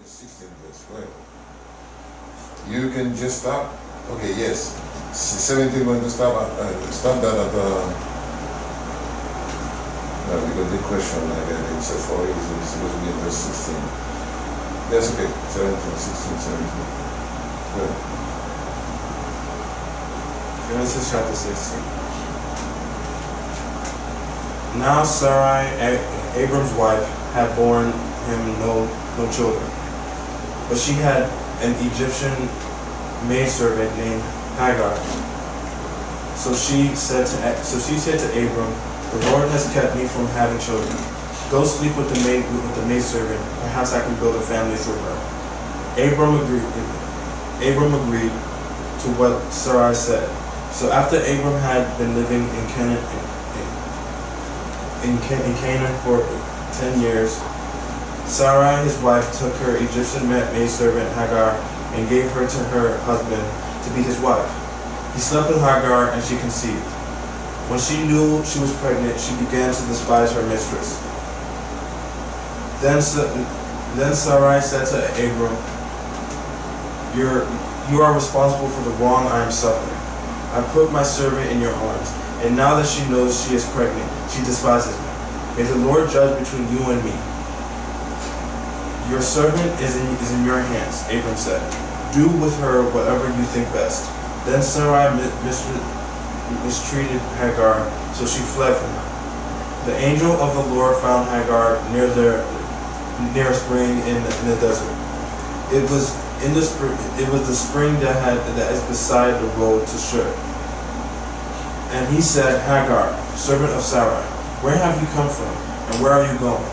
16 verse 12. You can just stop. Okay, yes. 17 going to stop stop that at no, because the question again it says for is supposed to be in verse 16. That's okay. 17, 16, 17. Good. Genesis chapter 16. Now Sarai, Abram's wife, had borne him no children, but she had an Egyptian maidservant named Hagar. So she said to Abram, "The Lord has kept me from having children. Go sleep with the maidservant. Perhaps I can build a family through her." Abram agreed to what Sarai said. So after Abram had been living in Canaan for 10 years, Sarai, his wife, took her Egyptian maidservant Hagar and gave her to her husband to be his wife. He slept with Hagar and she conceived. When she knew she was pregnant, she began to despise her mistress. Then Sarai said to Abram, You are responsible for the wrong I am suffering. I put my servant in your arms, and now that she knows she is pregnant, she despises me. May the Lord judge between you and me. Your servant is in your hands, Abram said. Do with her whatever you think best. Then Sarai mistreated Hagar, so she fled from her. The angel of the Lord found Hagar near a spring in the desert. It was the spring that is beside the road to Shur. And he said, "Hagar, servant of Sarai, where have you come from, and where are you going?"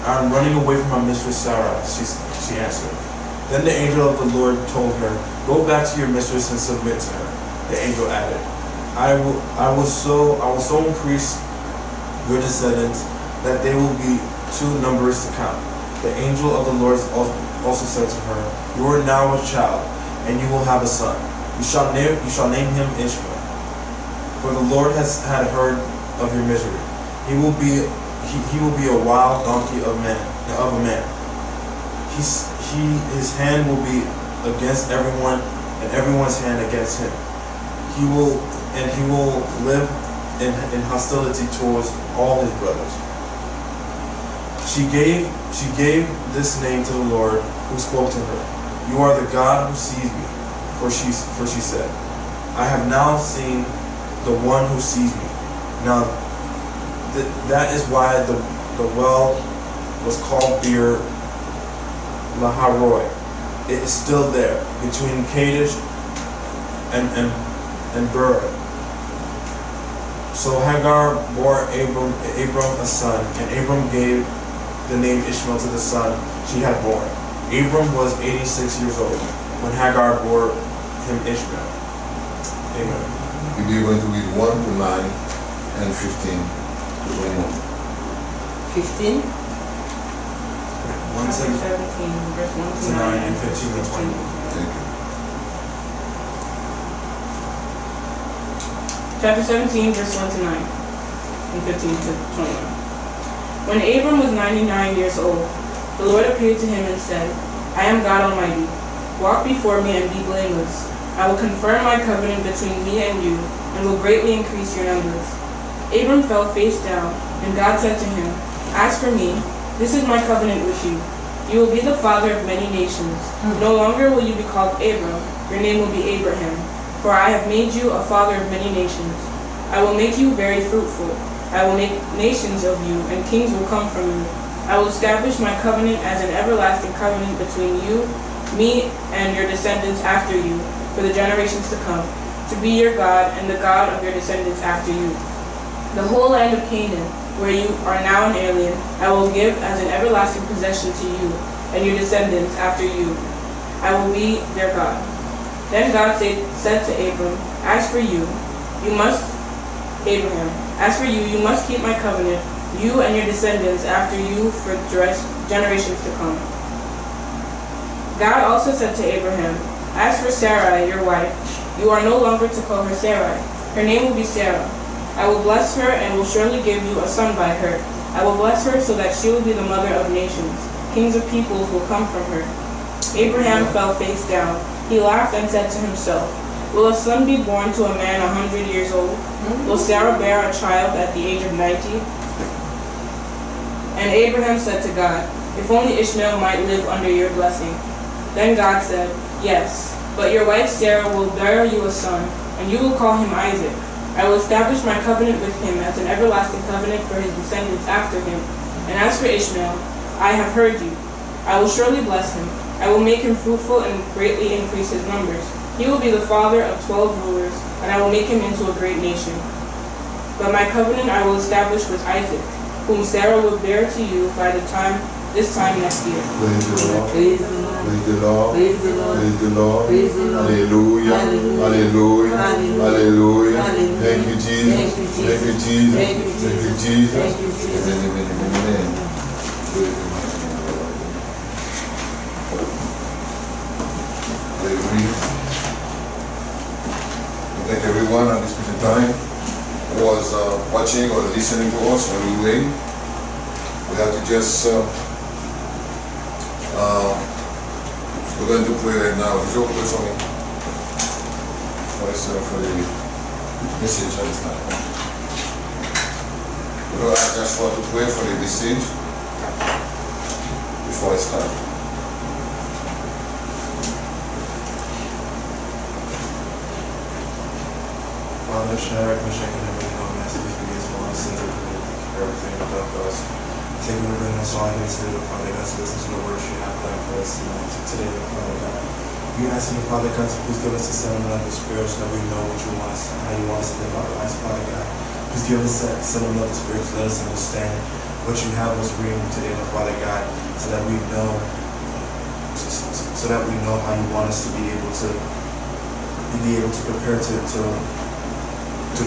"I am running away from my mistress Sarai," she answered. Then the angel of the Lord told her, "Go back to your mistress and submit to her." The angel added, I will so increase your descendants that they will be too numerous to count." The angel of the Lord also said to her, "You are now a child, and you will have a son. You shall name him Ishmael. For the Lord had heard of your misery. He will be a wild donkey of a man. His hand will be against everyone, and everyone's hand against him. He will live in hostility towards all his brothers." She gave this name to the Lord who spoke to her. "You are the God who sees me," for she said, "I have now seen the one who sees me." Now that is why the well was called Pierre Laharoi. It is still there between Kadesh and Bur. So Hagar bore Abram a son, and Abram gave the name Ishmael to the son she had born. Abram was 86 years old when Hagar bore him Ishmael. Amen. We are going to read 1 to 9 and 15 to 21. 15? 1 to 17, verse 1 to 9 and 15 to 21. Thank you. Chapter 17, verse 1 to 9, and 15 to 21. When Abram was 99 years old, the Lord appeared to him and said, "I am God Almighty. Walk before me and be blameless. I will confirm my covenant between me and you, and will greatly increase your numbers." Abram fell face down, and God said to him, "As for me, this is my covenant with you. You will be the father of many nations. No longer will you be called Abram, your name will be Abraham, for I have made you a father of many nations. I will make you very fruitful. I will make nations of you, and kings will come from you. I will establish my covenant as an everlasting covenant between you, me, and your descendants after you, for the generations to come, to be your God and the God of your descendants after you. The whole land of Canaan, where you are now an alien, I will give as an everlasting possession to you and your descendants after you. I will be their God." Then God said to Abram, As for you, you must keep my covenant, you and your descendants after you for generations to come." God also said to Abraham, "As for Sarai, your wife, you are no longer to call her Sarai. Her name will be Sarah. I will bless her and will surely give you a son by her. I will bless her so that she will be the mother of nations. Kings of peoples will come from her. Abraham fell face down. He laughed and said to himself, will a son be born to a man 100 years old? Will Sarah bear a child at the age of 90? And Abraham said to God, if only Ishmael might live under your blessing. Then God said, yes, but your wife Sarah will bear you a son, and you will call him Isaac. I will establish my covenant with him as an everlasting covenant for his descendants after him. And as for Ishmael, I have heard you. I will surely bless him. I will make him fruitful and greatly increase his numbers. He will be the father of 12 rulers, and I will make him into a great nation. But my covenant I will establish with Isaac, whom Sarah will bear to you by this time next year. Praise the Lord. Praise the Lord. Praise the Lord. Praise the Lord. Praise the Lord. Praise the Lord. Hallelujah. Hallelujah. Hallelujah. Thank you, Jesus. Thank you, Jesus. Thank you, Jesus. Thank you, Thank you, Jesus. Jesus. Thank you, Jesus. Amen, amen, amen. Praise the Lord. Hallelujah. Thank everyone at this present time who was watching or listening to us when we wait. We have to just we're going to pray right now. Would you open for me? For the message at this time. I just want to pray for the message before I start. Father, Shadrach, Meshach, and Abednego, Master, we forgive us for all our sins and everything you've done for us. Thank you for bringing us all here today, Father God, to listen to the words you have planned for us today, Father God. We ask you, Father God, to please give us the settlement of the Spirit so that we know what you want us and how you want us to live our lives, Father God. Please give us that settlement of the Spirit to let us understand what you have us reading today, Father God, so that we know how you want us to be able to prepare to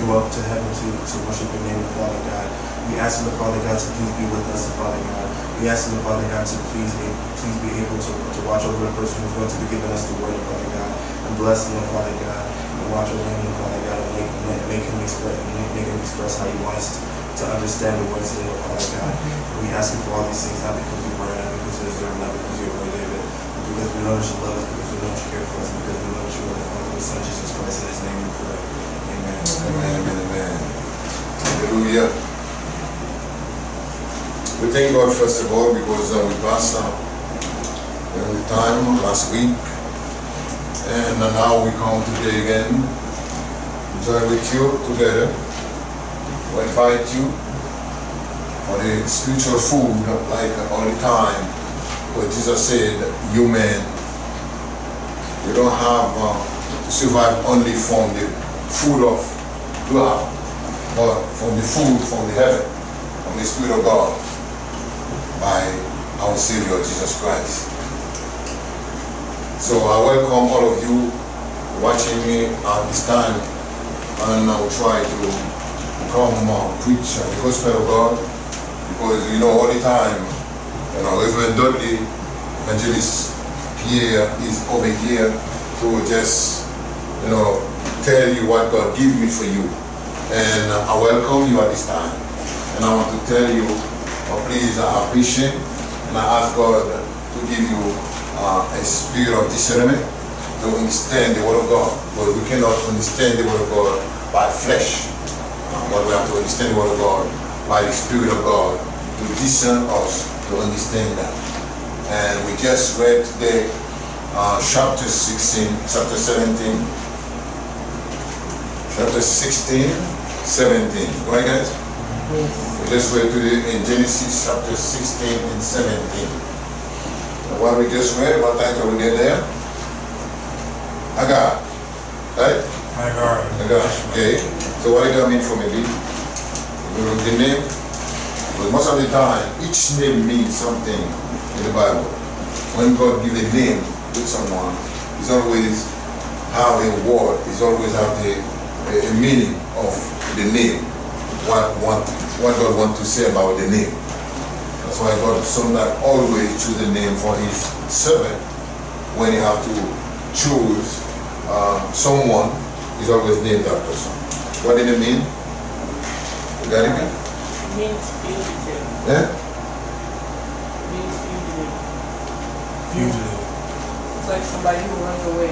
go up to heaven to worship your name, Father God. We ask you, Father God, to please be with us, Father God. We ask you, Father God, to please be able to watch over the person who's going to be giving us the word, Father God, and bless him, Father God, and watch over him, Father God, and make him express how you want us to understand the words today, Father God. And we ask you for all these things, not because we were not because we deserve, not because you're worthy of it, but because we know that you love us, because we know that you care for us, and because we know that you are the Father of the Son, Jesus Christ. In his name we pray. Amen. Amen, amen, amen. Hallelujah. We thank God first of all because we passed the time last week, and now we come today again to join with you together. We invite you for the spiritual food, like all the time, where Jesus said, you men, you don't have to survive only from the food of blood, but from the food from the heaven, from the Spirit of God, by our Savior Jesus Christ. So I welcome all of you watching me at this time, and I will try to come preach the gospel of God, because you know all the time, Reverend Dudley, Evangelist Pierre is over here to just tell you what God gave me for you, and I welcome you at this time, and I want to tell you, please appreciate, and I ask God to give you a spirit of discernment to understand the Word of God, because we cannot understand the Word of God by flesh, but we have to understand the Word of God by the Spirit of God to discern us to understand that. And we just read today chapter 16, chapter 17, chapter 16, 17, right guys? Yes. We just read in Genesis chapter 16 and 17. What we just read, what title we get there? Hagar, right? Hagar. Okay. So what does that mean for me? The name? But most of the time, each name means something in the Bible. When God gives a name to someone, it's always have a word, it's always have a meaning of the name. What God wants to say about the name. That's why God sometimes always choose a name for his servant. When he have to choose someone, he's always named that person. What did it mean? You got it? It means fugitive. Yeah? It means fugitive. Fugitive. looks like somebody who runs away.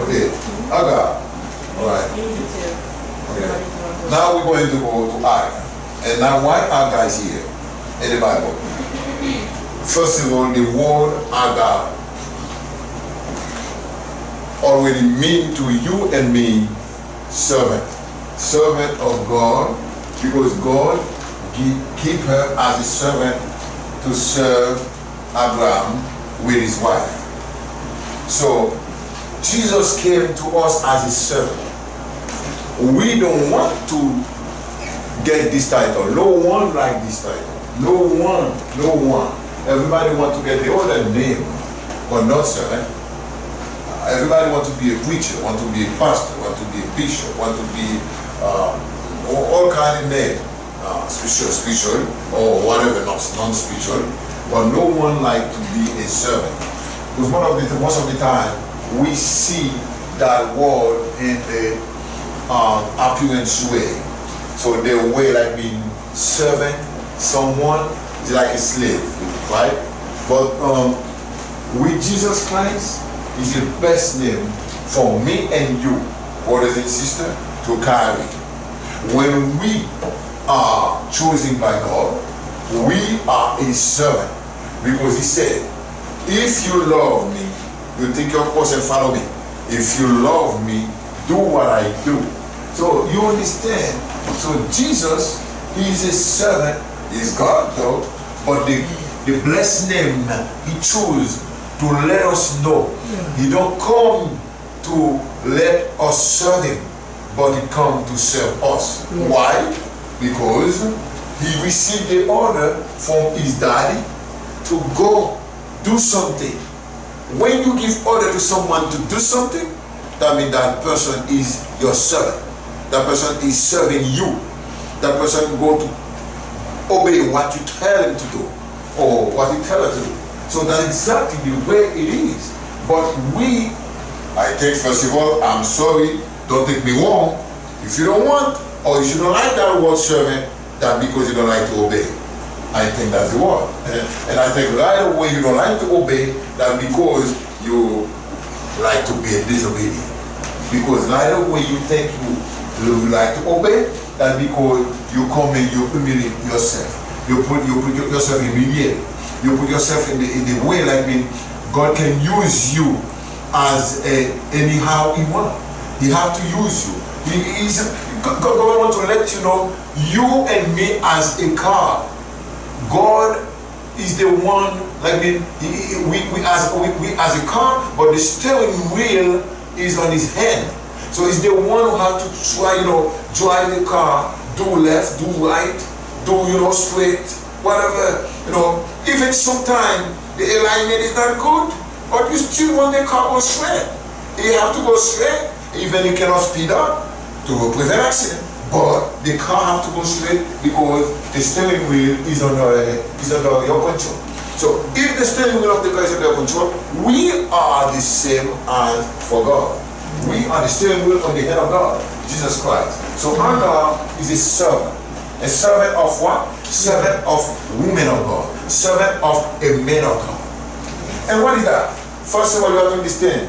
Okay, Hagar. Alright. Okay. Now we're going to go to Hagar. And now why Hagar is here in the Bible? First of all, the word Hagar already mean to you and me servant. Servant of God, because God keep her as a servant to serve Abraham with his wife. So Jesus came to us as a servant. We don't want to get this title. No one like this title. No one. Everybody want to get the other name, but not servant. Everybody want to be a preacher, want to be a pastor, want to be a bishop, want to be all kind of name, spiritual, or whatever, non-spiritual. But no one like to be a servant. Because most of the time we see that word in the appearance way. So the way like being servant, someone is like a slave, right? But with Jesus Christ is the best name for me and you, brothers and sisters, to carry. When we are chosen by God, we are a servant. Because he said, if you love me, you take your cross and follow me. If you love me, do what I do. So you understand. So Jesus, he is a servant. He's God though, but the blessed name he chose to let us know. He don't come to let us serve him, but he come to serve us. Yes. Why? Because he received the order from his daddy to go do something. When you give order to someone to do something, that means that person is your servant. That person is serving you. That person go to obey what you tell him to do, or what you tell her to do. So that's exactly the way it is. But I think first of all, I'm sorry, don't take me wrong. If you don't want, or if you don't like that word servant, that because you don't like to obey. I think that's the word. And I think right away you don't like to obey, that because you like to be disobedient. Because right away you think you like to obey, that because you come and you humiliate yourself. You put yourself in humiliate. You put yourself in the way like God can use you as anyhow he wants. He have to use you. God wants to let you know, you and me as a car. God is the one, we as a car, but the steering wheel is on his hand. So he's the one who has to try, drive the car, do left, do right, do, straight, whatever, Even sometimes the alignment is not good, but you still want the car to go straight. You have to go straight, even you cannot speed up to prevent accident. But the car has to go straight because the steering wheel is under your control. So if the steering wheel of the car is under your control, we are the same as for God. We are the steering wheel on the head of God, Jesus Christ. So Hagar is a servant. A servant of what? Servant of women of God. Servant of a man of God. And what is that? First of all, you have to understand.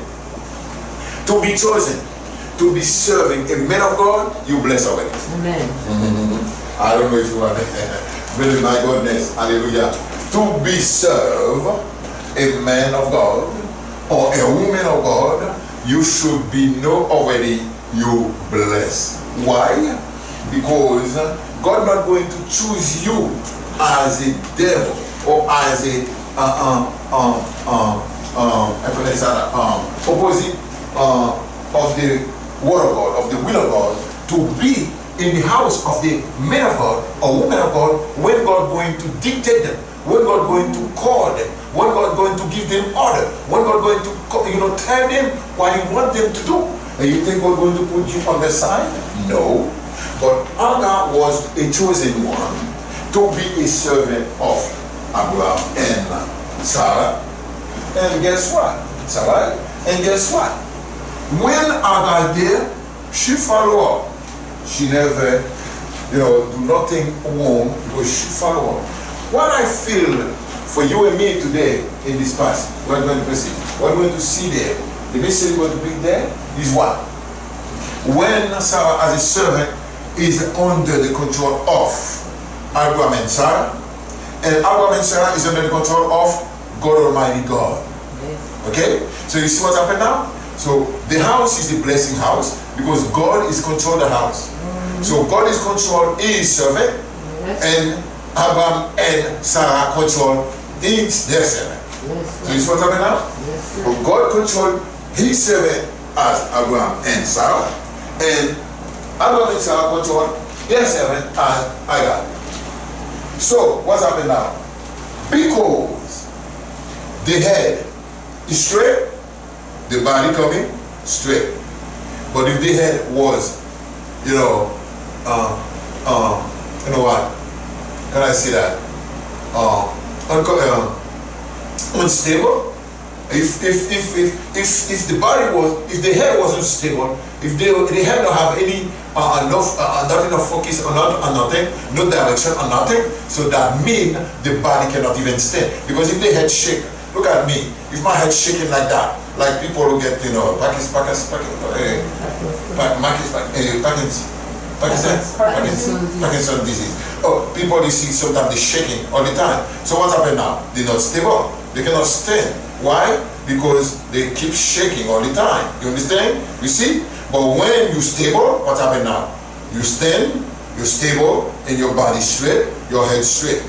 To be chosen, to be serving a man of God, you bless already. Amen. I don't know if you are really, my goodness, hallelujah. To be served a man of God or a woman of God, you should be know already you bless. Why? Because God not going to choose you as a devil or as a opposite of the word of God, of the will of God, to be in the house of the man of God or woman of God when God going to dictate them, when God going to call them, when God going to give them order, when God going to tell them what he want them to do. And you think God going to put you on the side? No. But Hagar was a chosen one to be a servant of Abraham and Sarah. And guess what? Sarah. And guess what? When Hagar there, she follow up. She never, do nothing wrong because she follow up. What I feel for you and me today in this passage, we're going to see. We're going to see there. The message we're going to bring there is what? When Sarah as a servant is under the control of Abraham and Sarah, and Abraham and Sarah is under the control of God Almighty God. Okay? So you see what's happened now? So the house is the blessing house because God is control the house. So God is control his servant, and Abraham and Sarah control their servant. So you see what's happening now? So God controlled his servant as Abraham and Sarah, and Abraham and Sarah control their servant as Hagar. So what's happening now? Because the head is straight, the body coming straight. But if the head was, you know what? Can I say that? Unstable. If the body was, if the head was unstable, if the head don't have any not enough focus or nothing, no direction or nothing, so that means the body cannot even stand. Because if the head shake, look at me. If my head shaking like that, like people who get Parkinson's disease. Oh, people you see sometimes they shaking all the time. So what's happening now? They're not stable. They cannot stand. Why? Because they keep shaking all the time. You understand? You see? But when you're stable, what's happening now? You stand, you're stable, and your body straight, your head straight.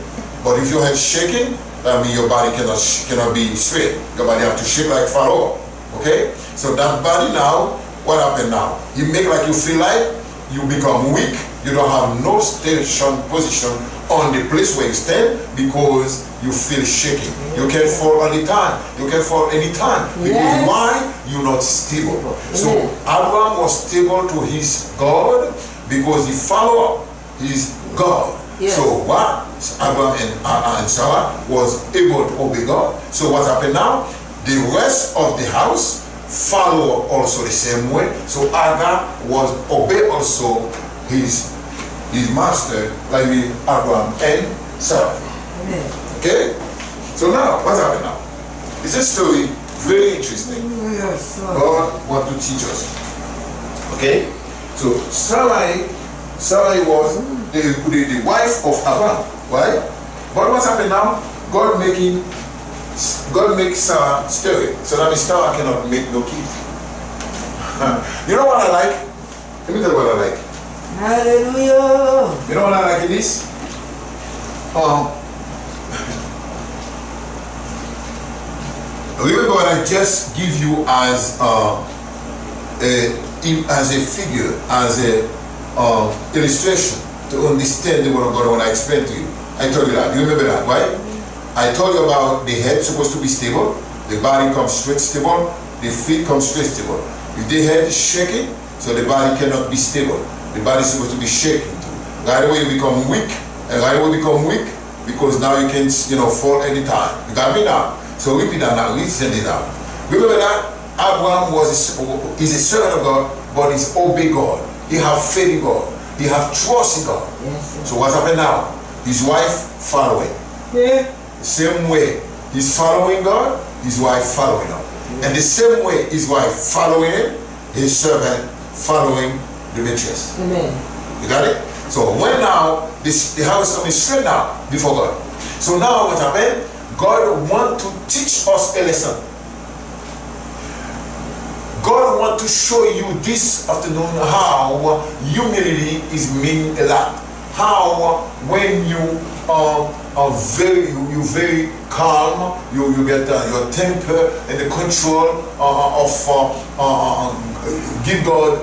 But if your head shaking, that means your body cannot be straight. Your body have to shake like Pharaoh. Okay? So that body now, what happened now? You make like you feel like you become weak. You don't have no station position on the place where you stand because you feel shaking. You can fall all the time. You can fall any time. Because why? You're not stable. So Abraham was stable to his God because he followed his God. So what? Abraham and Sarah was able to obey God. So what happened now? The rest of the house follow also the same way. So Hagar was obey also his master, like Abraham and Sarah. Okay? So now, what's happening now? It's a story very interesting. God wants to teach us. Okay? So Sarai was the wife of Abraham, right? But what's happening now? God makes Sarah sterile. So that means Sarah cannot make no kids. You know what I like? Let me tell you what I like. Hallelujah. You know what I like in this? Remember what I just give you as a figure, as a illustration to understand the word of God when I explain to you. I told you that. You remember that, right? I told you about the head supposed to be stable, the body comes straight stable, the feet come straight stable. If the head is shaking, so the body cannot be stable. The body is supposed to be shaking too. Right away you become weak, and right away you become weak because now you can fall anytime. You got me now? So repeat that now, listen it out. Remember that Abraham is a servant of God, but he's obey God. He have faith in God. He have trust in God. So what's happening now? His wife following. The same way he's following God, his wife following him. And the same way his wife following him, his servant following the mistress. Amen. You got it? So when now the house is coming straight now before God. So now what happened? God wants to teach us a lesson. God wants to show you this afternoon how humility is mean a lot. How when you are very calm, you get your temper and the control give God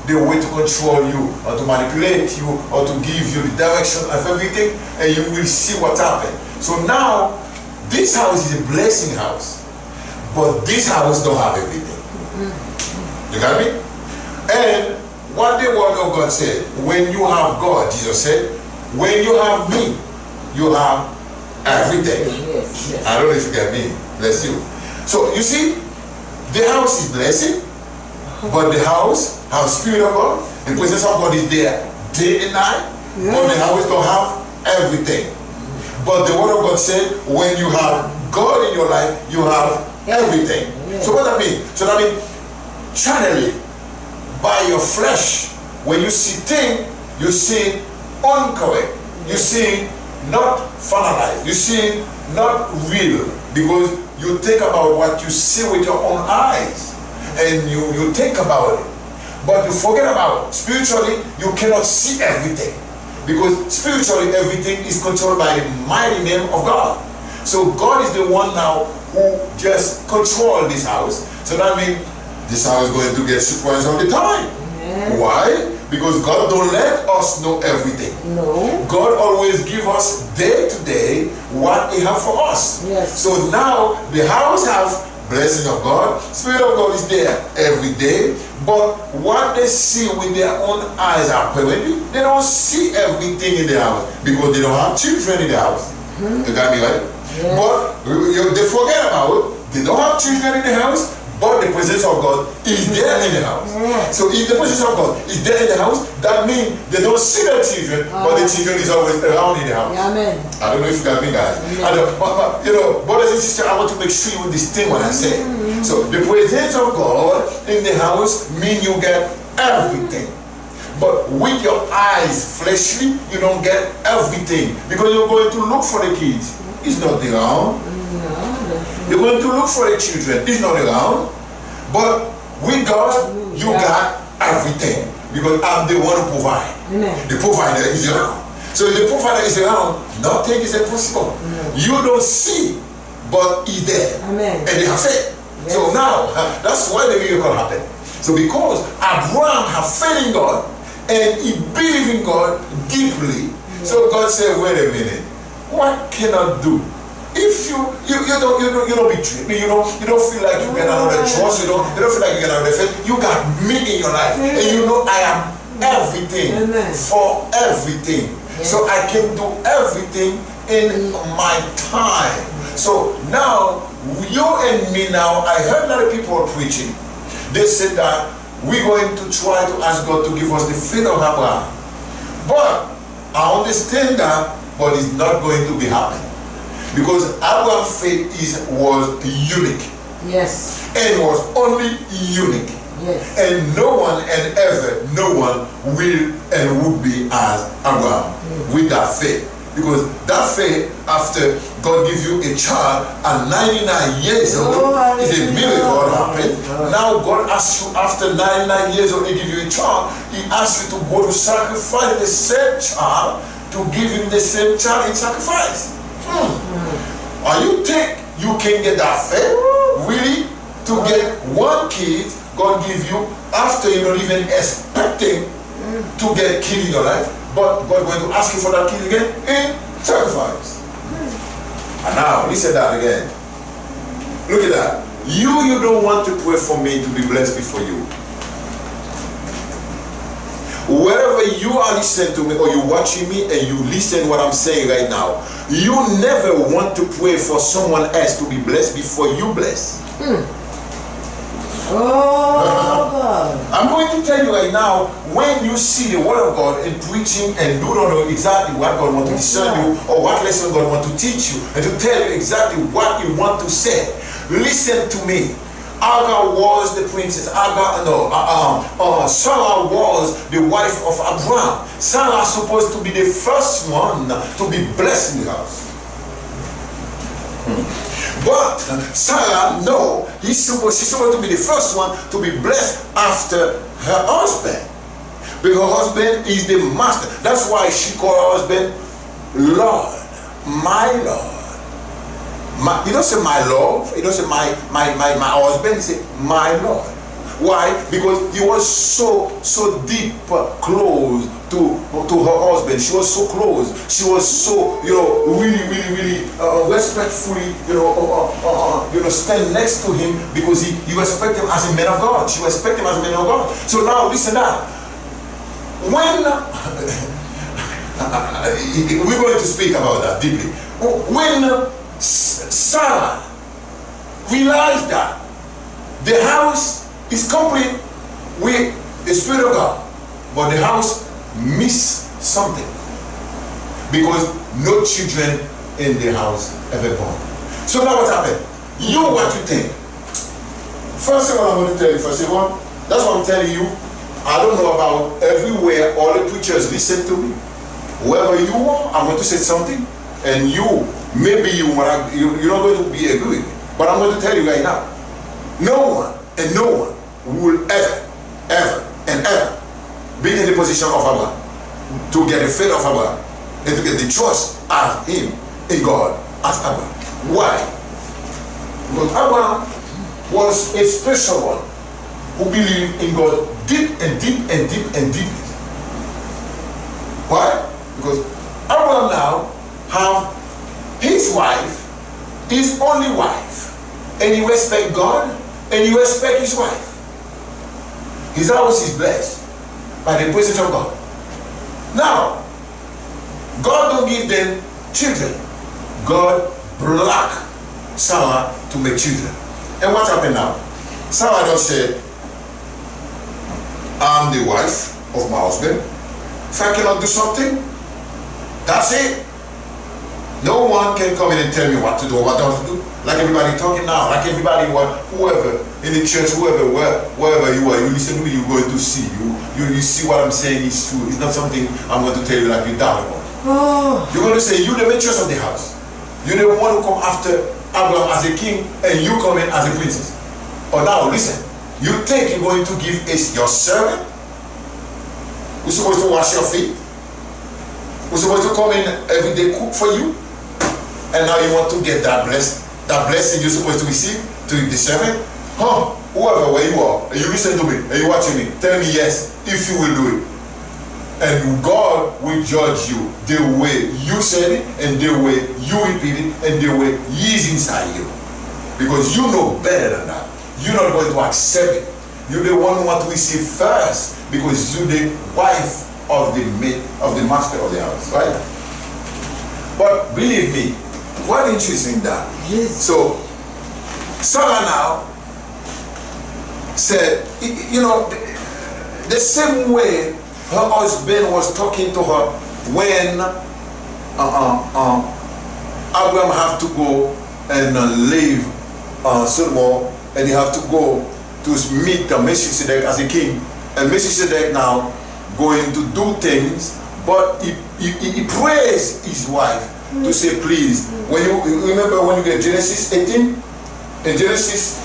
the way to control you, or to manipulate you, or to give you the direction of everything, and you will see what happened. So now, this house is a blessing house, but this house don't have everything. You got me? And what the word of God said, when you have God, Jesus said, when you have me, you have everything. I don't know if you get me. Bless you. So you see, the house is blessing, but the house has Spirit of God. The presence of God is there day and night, but the house don't have everything. But the word of God said, when you have God in your life, you have everything. So what that mean? So that means, channel by your flesh, when you see things, you see incorrect. You see not finalized. You see not real. Because you think about what you see with your own eyes. And you think about it. But you forget about it. Spiritually, you cannot see everything. Because spiritually, everything is controlled by the mighty name of God. So God is the one now who just controls this house. So that means this house is going to get surprised all the time. Yeah. Why? Because God don't let us know everything. No. God always give us day to day what He have for us. Yes. So now the house have blessing of God. Spirit of God is there every day. But what they see with their own eyes apparently, they don't see everything in the house because they don't have children in the house. You got me right? Yeah. But they forget about it. They don't have children in the house, but the presence of God is there in the house. Yeah. So if the presence of God is there in the house, that means they don't see their children, but the children is always around in the house. Yeah, amen. I don't know if you got me, guys. But you know, brothers and sisters, I want to make sure you understand what I say. So the presence of God in the house means you get everything. But with your eyes fleshly, you don't get everything. Because you're going to look for the kids. It's not around. You're going to look for the children. It's not around. But with God, you got everything. Because I'm the one who provides. The provider is around. So if the provider is around, nothing is impossible. You don't see, but He's there. And they have faith. Yes. So now, that's why the miracle happened. So because Abraham had faith in God, and he believed in God deeply, so God said, wait a minute, what can I do? If you don't betray me, you don't feel like you get another trust, you don't feel like you get another faith, you got me in your life, and you know I am everything for everything. So I can do everything in my time. So now, you and me now, I heard a lot of people preaching. They said that we're going to try to ask God to give us the faith of Abraham. But I understand that, but it's not going to be happening. Because Abraham's faith was unique. Yes. And was only unique. Yes. And no one and ever, no one will and would be as Abraham with that faith. Because that faith, after God gives you a child at 99 years old, is a miracle that happened. Now God asks you after 99 years old, He gives you a child. He asks you to go to sacrifice the same child, to give Him the same child in sacrifice. Are you think you can get that faith? Really? To get one kid, God give you, after you're not even expecting to get a kid in your life, but God going to ask you for that kid again in sacrifice. And now, listen to that again. Look at that. You don't want to pray for me to be blessed before you. Wherever you are listening to me or you're watching me and you listen what I'm saying right now, you never want to pray for someone else to be blessed before you bless. Oh God. I'm going to tell you right now, when you see the word of God in preaching and you don't know exactly what God wants to discern you or what lesson God wants to teach you and to tell you exactly what you want to say, listen to me. Hagar was the princess. Sarah was the wife of Abraham. Sarah is supposed to be the first one to be blessed in the house. But Sarah, no, she's supposed to be the first one to be blessed after her husband. Because her husband is the master. That's why she called her husband Lord, my Lord. You don't say my love, you don't say my husband, you say my Lord. Why? Because he was so deep close to her husband. She was so close. She was so really respectfully stand next to him because you respect him as a man of God. She respect him as a man of God. So now listen now. When we're going to speak about that deeply. When Sarah realized that the house is complete with the Spirit of God, but the house missed something because no children in the house ever born. So now what happened? You, what you think? First of all, I'm going to tell you, first of all, that's what I'm telling you. I don't know about everywhere, all the preachers listen to me. Whoever you are, I'm going to say something, and you, maybe you're not going to be agree with me. But I'm going to tell you right now, no one will ever be in the position of Abraham to get the faith of Abraham and to get the trust as him in God as Abraham. Why? Because Abraham was a special one who believed in God deep and deep and deep and deep. Why? Because Abraham now have his wife, his only wife, and he respect God and he respect his wife. His house is blessed by the presence of God. Now, God don't give them children. God block Sarah to make children. And what happened now? Sarah just said, I'm the wife of my husband. If I cannot do something, that's it. No one can come in and tell me what to do or what not to do. Like everybody talking now, like everybody, whoever in the church, wherever you are, you listen to me, you're going to see. You see what I'm saying is true. It's not something I'm going to tell you like you doubt about. Oh. You're going to say, you're the mistress of the house. You're the one who come after Abraham as a king, and you come in as a princess. But now, listen. You think you're going to give your servant, who's supposed to wash your feet, who's supposed to come in every day, cook for you, and now you want to get that blessing you're supposed to receive to the servant? Huh? Whoever, where you are, and you listen to me, and you're watching me, tell me yes, if you will do it. And God will judge you the way you said it, and the way you repeat it, and the way He is inside you. Because you know better than that. You're not going to accept it. You're the one who want to receive first, because you're the wife of the master of the house, right? But believe me, what interesting that. Yes. So Sarah now said, you know, the same way her husband was talking to her when Abraham have to go and leave Sodom, and he have to go to meet Melchizedek as a king, and Melchizedek now going to do things, but he praised his wife to say, please, when you remember when you get Genesis 18, and Genesis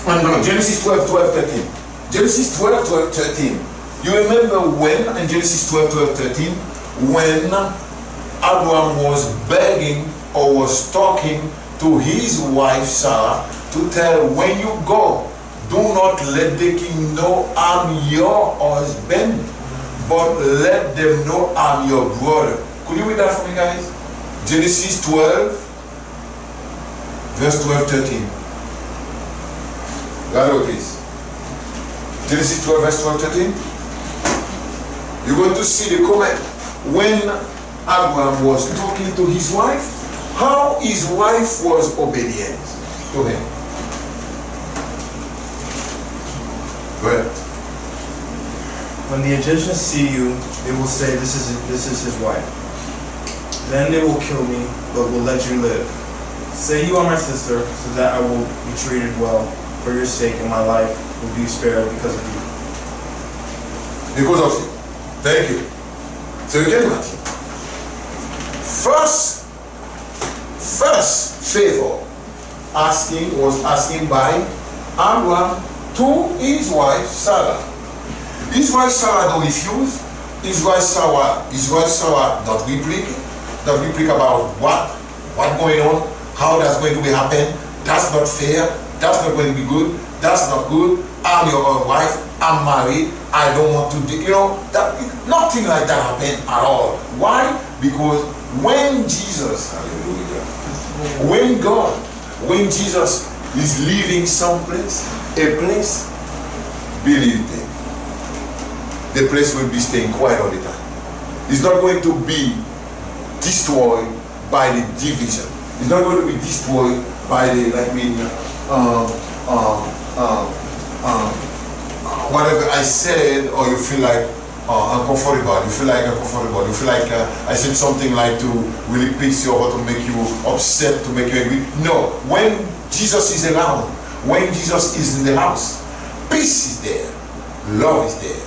12, 13. Genesis 12, 13. You remember when in Genesis 12, 13, when Abraham was begging or was talking to his wife Sarah to tell, when you go, do not let the king know I'm your husband, but let them know I'm your brother. Could you read that for me, guys? Genesis 12, verse 12, 13. Got it, please. Genesis 12, verse 12, 13. You're going to see the comment when Abraham was talking to his wife, how his wife was obedient to him. Go ahead. When the Egyptians see you, they will say, this is his wife. Then they will kill me, but will let you live. Say you are my sister, so that I will be treated well for your sake, and my life will be spared because of you. Because of you. Thank you. So you get that. First favor was asking by Abraham to his wife Sarah. His wife Sarah don't refuse. His wife Sarah not replica about what going on, how that's going to be happen. That's not fair. That's not going to be good. That's not good. I'm your wife. I'm married. I don't want to do, that nothing like that happened at all. Why? Because when Jesus, hallelujah, when Jesus is leaving someplace, a place, believe me, the place will be staying quiet all the time. It's not going to be destroyed by the division. It's not going to be destroyed by the, whatever I said, or you feel like uncomfortable. You feel like uncomfortable. You feel like I said something like to really piss you off or to make you upset, to make you angry. No, when Jesus is around, when Jesus is in the house, peace is there, love is there.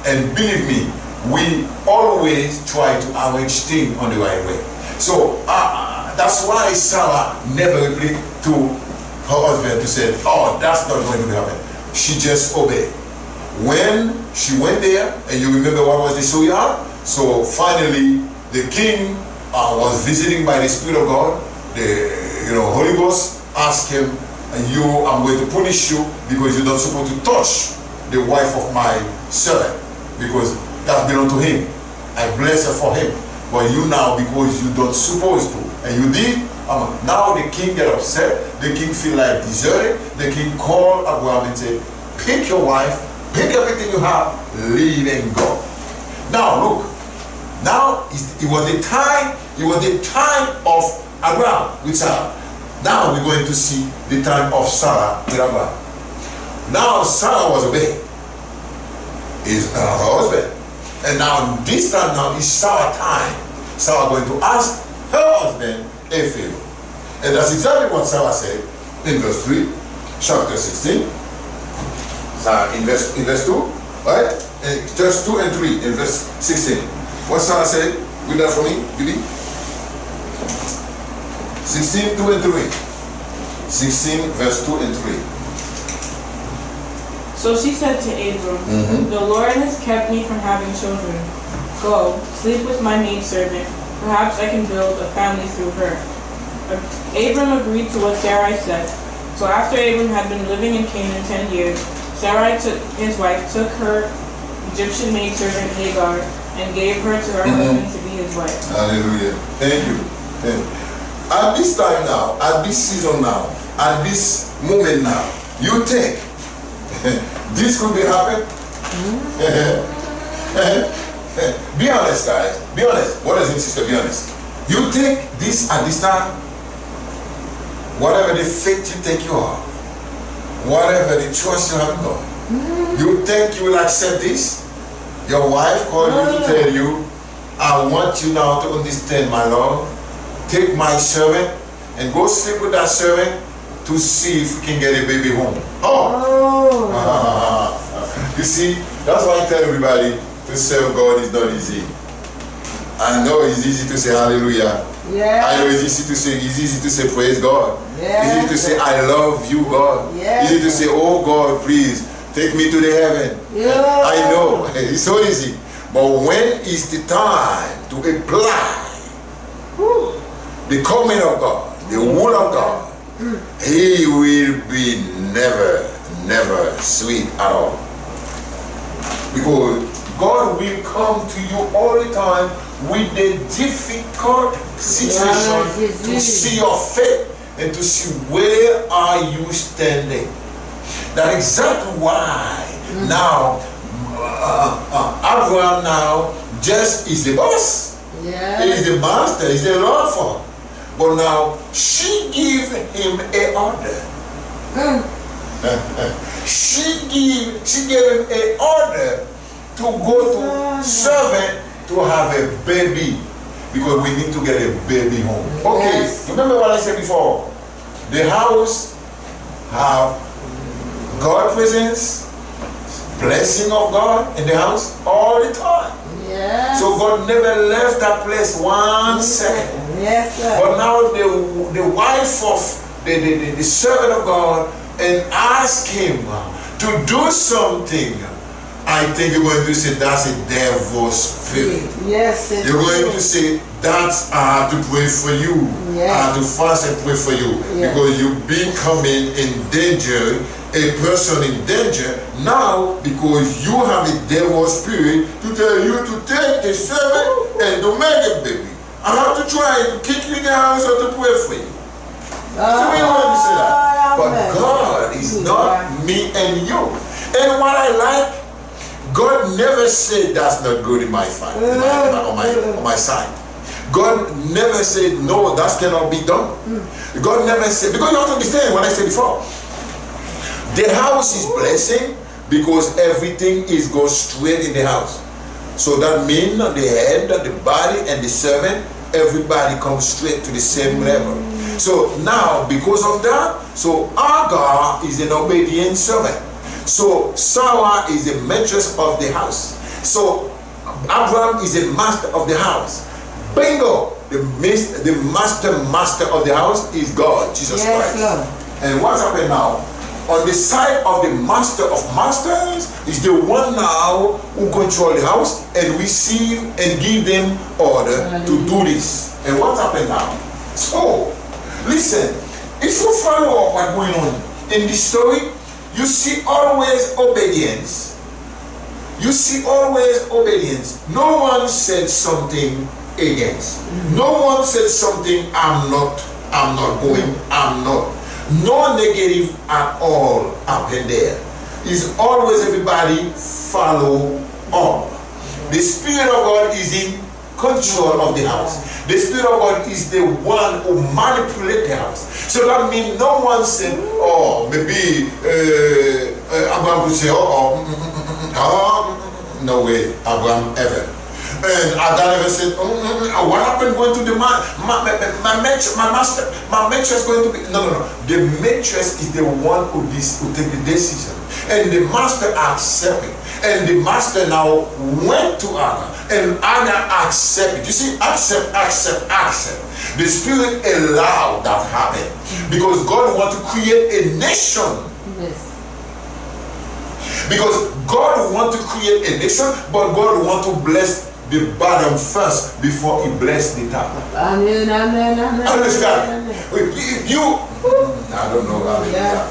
And believe me, we always try to arrange things on the right way. So that's why Sarah never replied to her husband to say, oh, that's not going to happen. She just obeyed. When she went there, and you remember what was the story? So finally, the king was visiting by the Spirit of God. The Holy Ghost asked him, I'm going to punish you because you're not supposed to touch the wife of my servant, because that belongs to him. I bless her for him. But you now, because you're not supposed to, and you did, now the king get upset. The king feel like deserted. The king called Abraham and said, pick your wife, pick everything you have, leave and go. Now look, now it was the time of Abraham with Sarah. Now we're going to see the time of Sarah with Abraham. Now Sarah was obeying. Is her husband. And now this time now is Sarah time. Sarah going to ask her husband a favor. And that's exactly what Sarah said in verse 3, chapter 16. In verse 2, right? Verse 2 and 3 in verse 16. What Sarah said? Read that for me, Billy. 16, 2 and 3. 16, verse 2 and 3. So she said to Abram, the Lord has kept me from having children. Go, sleep with my maidservant. Perhaps I can build a family through her. Abram agreed to what Sarai said. So after Abram had been living in Canaan 10 years, Sarai, his wife, took her Egyptian maidservant Hagar and gave her to her husband to be his wife. Hallelujah. Thank you. At this time now, at this season now, at this moment now, you think this could be happening? Be honest, guys. Be honest. Brothers and sisters, be honest. You think this at this time? Whatever the faith you think you are, whatever the trust you have in God, you think you will accept this? Your wife called you to tell you, I want you now to understand, my Lord. Take my servant and go sleep with that servant to see if we can get a baby home. You see, that's why I tell everybody to serve God is not easy. I know it's easy to say hallelujah. Yeah. I know it's easy to say praise God. Yeah. Easy to say I love you, God. Yeah. Easy to say, oh God, please take me to the heaven. Yeah. I know it's so easy. But when is the time to apply the coming of God, the word of God, He will be never sweet at all. Because God will come to you all the time with a difficult situation to see your faith and to see where are you standing. That's exactly why now Abraham now just is the boss. Yeah. He is the master, he is the Lord for him. But now she gave him an order. She gave him an order to go to servant to have a baby, because we need to get a baby home. Okay, remember what I said before? The house have God presence, blessing of God in the house all the time. Yes. So God never left that place 1 second. Yes, sir. But now the wife of the servant of God and ask him to do something. I think you're going to say that's a devil's spirit. Yes, you're going to say that's I have to pray for you. Yes. I have to fast and pray for you. Yes. Because you've been coming in danger, a person in danger now, because you have a devil's spirit to tell you to take the servant and to make a baby. I have to try to kick you in the house or to pray for you. So we don't want to say that. But God is not me and you. And what I like, God never said that's not good in my side, on my side. God never said no, that cannot be done. God never said, because you have to understand what I said before. The house is blessing because everything is goes straight in the house. So that means the head, the body, and the servant, everybody comes straight to the same level. So now, because of that, so Hagar is an obedient servant. So Sarah is the mistress of the house. So Abraham is the master of the house. Bingo! The master of the house is God, Jesus Christ. Lord. And what's happening now? On the side of the master of masters is the one now who control the house and receive and give them order to do this. And what's happening now? So, listen, if you follow up what's going on in this story, you see always obedience. You see always obedience. No one said something against. No one said something, I'm not going, I'm not. No negative at all happened there. It's always everybody follow up. The Spirit of God is in control of the house. The Spirit of God is the one who manipulates the house. So that means no one said, oh, maybe Abraham could say, no way, Abraham ever. And Adam never said, what happened going to the man? My mistress going to be... No. The mistress is the one who take the decision. And the master accepted. And the master now went to Hagar. And Hagar accepted. You see, accept. The Spirit allowed that happen. Because God wants to create a nation. Yes. Because God wants to create a nation, but God wants to bless the bottom first before he bless the top. Amen. Understand? I don't know how to do that.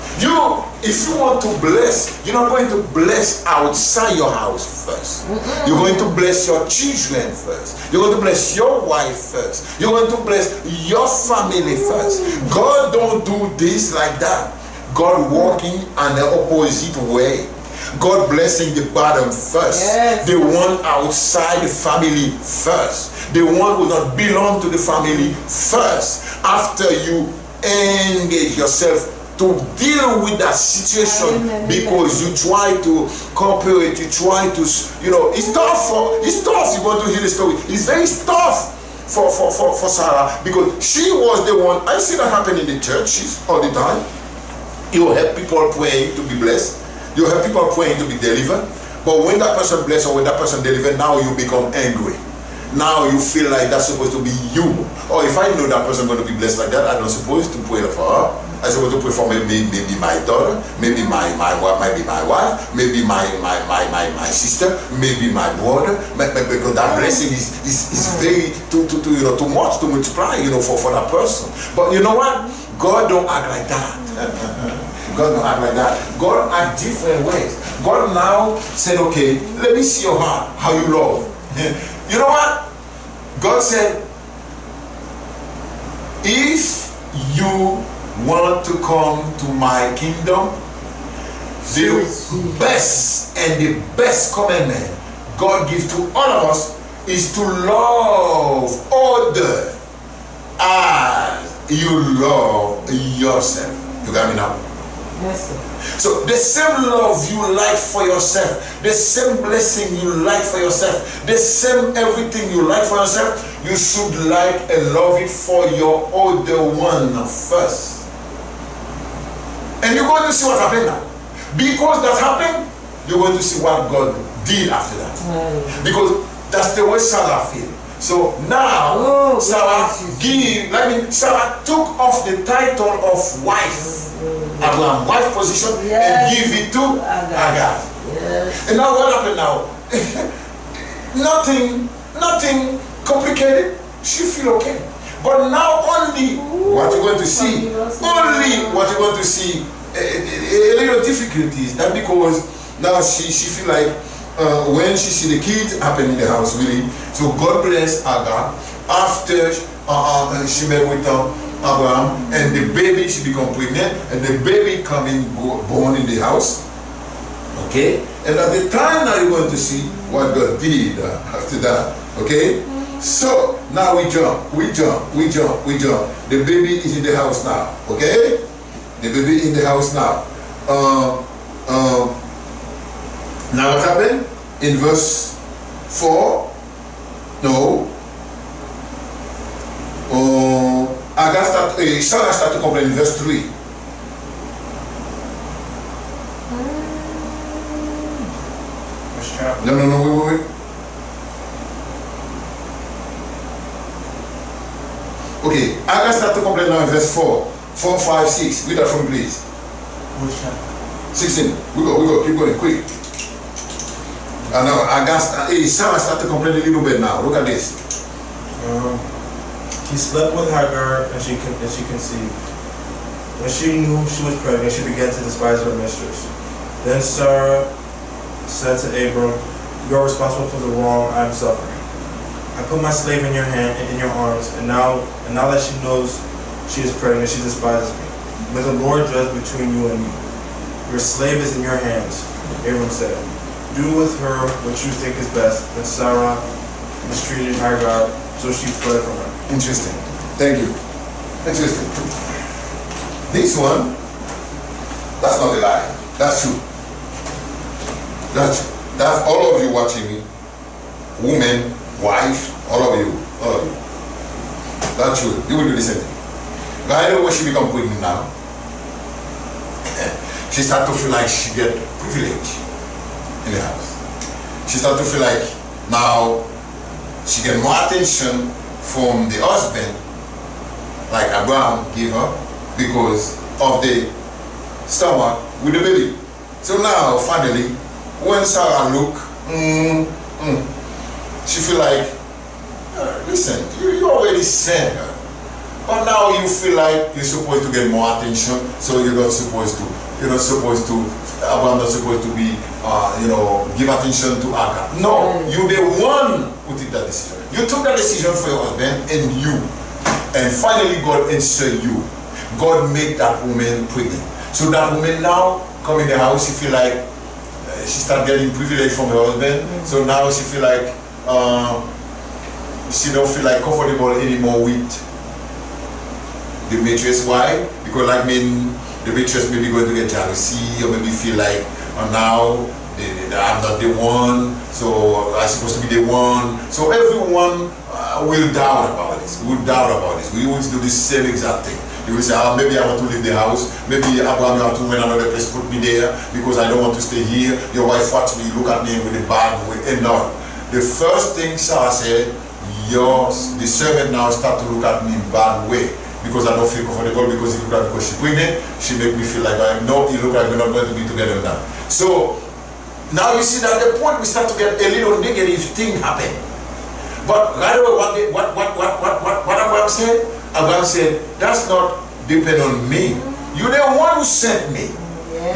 If you want to bless, you're not going to bless outside your house first. You're going to bless your children first. You're going to bless your wife first. You're going to bless your family first. God don't do this like that. God walking on the opposite way. God blessing the bottom first. Yes. The one outside the family first. The one who not belong to the family first. After you engage yourself to deal with that situation, because you try to cooperate, you try to, it's tough. You're going to hear the story. It's very tough for Sarah, because she was the one. I see that happen in the churches all the time. You help people praying to be blessed. You have people praying to be delivered, but when that person blessed or when that person delivered, now you become angry. Now you feel like that's supposed to be you. Or if I know that person going to be blessed like that, I'm not supposed to pray for her. I'm supposed to pray for maybe my daughter, maybe my wife, maybe my sister, maybe my brother. Because that blessing is very too much to multiply, for that person. But you know what? God don't act like that. God don't act like that. God act different ways. God now said, okay, let me see your heart, how you love. You know what? God said, if you want to come to my kingdom, the best and the best commandment God gives to all of us is to love other as you love yourself. You got me now? Yes, sir. So the same love you like for yourself, the same blessing you like for yourself, the same everything you like for yourself, you should like and love it for your other one first. And you're going to see what happened now. Because that happened, you're going to see what God did after that. Because that's the way Sarah feels. So now, Sarah took off the title of wife. Abraham, wife position, and give it to Hagar. Yes. And now what happened now? nothing complicated. She feel okay. But now only what you're going to see, a little difficulty is that because now she feel like when she see the kids happen in the house, really. So God bless Hagar. After she met with Abraham, and the baby, she become pregnant, and the baby born in the house. Okay? And at the time now you're going to see what God did after that. Okay? So now we jump. The baby is in the house now. Okay? The baby in the house now. Now what happened? In verse 4. No. Sarah start to complain in verse 3. Which chapter? No, wait. Okay, Hagar start to complain now in verse 4. 4, 5, 6. Read that from please. Which chapter? 16. We go, keep going, quick. And now Sarah start to complain a little bit now. Look at this. He slept with Hagar and she conceived. When she knew she was pregnant, she began to despise her mistress. Then Sarah said to Abram, "You are responsible for the wrong I am suffering. I put my slave in your hand and in your arms, and now that she knows she is pregnant, she despises me. May the Lord judge between you and me. Your slave is in your hands." Abram said, "Do with her what you think is best." Then Sarah mistreated Hagar, so she fled from her. Interesting. Thank you. Interesting. This one, that's not a lie. That's true. That's true. That's all of you watching me. Woman, wife, all of you. That's true. You will do the same thing. But I know when she become pregnant now, she start to feel like she get privilege in the house. She start to feel like now she get more attention from the husband, like Abraham gave her, because of the stomach with the baby. So now finally, when Sarah look, she feel like, listen, you already sent her, but now you feel like you're supposed to get more attention, so Abraham not supposed to be, give attention to Hagar. No, you the one who took that decision. You took that decision for your husband and finally God answered you. God made that woman pregnant. So that woman now come in the house, she feel like she start getting privilege from her husband. So now she feel like she don't feel like comfortable anymore with the mistress. Why? Because the mistress maybe going to get jealousy, or maybe feel like now I'm not the one, so I'm supposed to be the one. So everyone will doubt about this. We will do the same exact thing. You will say, maybe I want to leave the house. Maybe Abraham want to rent another place, put me there because I don't want to stay here. Your wife watch me, look at me with a bad way. And no. The first thing Sarah said, the servant now start to look at me in bad way. Because I don't feel comfortable, because he look like because she's pregnant, she make me feel like it look like we're not going to be together now. So now you see that the point we start to get a little negative thing happen. But right away what Abraham said? Abraham said, that's not depend on me. You're the one who sent me.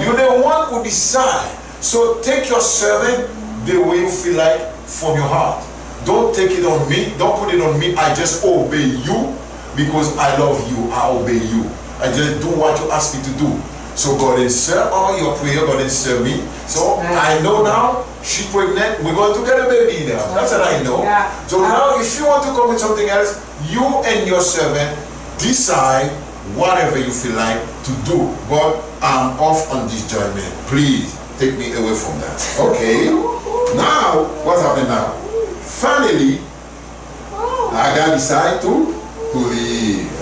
You're the one who decide. So take your servant the way you feel like from your heart. Don't take it on me. Don't put it on me. I just obey you. Because I love you, I obey you. I just do what you ask me to do. So God answer all your prayer, God answer me. So I know now she's pregnant, we're going to get a baby in there. That's what I know. So now if you want to come with something else, you and your servant decide whatever you feel like to do. But I'm off on this journey. Please take me away from that. Okay. Now, what happened now? Finally, Hagar decided to leave.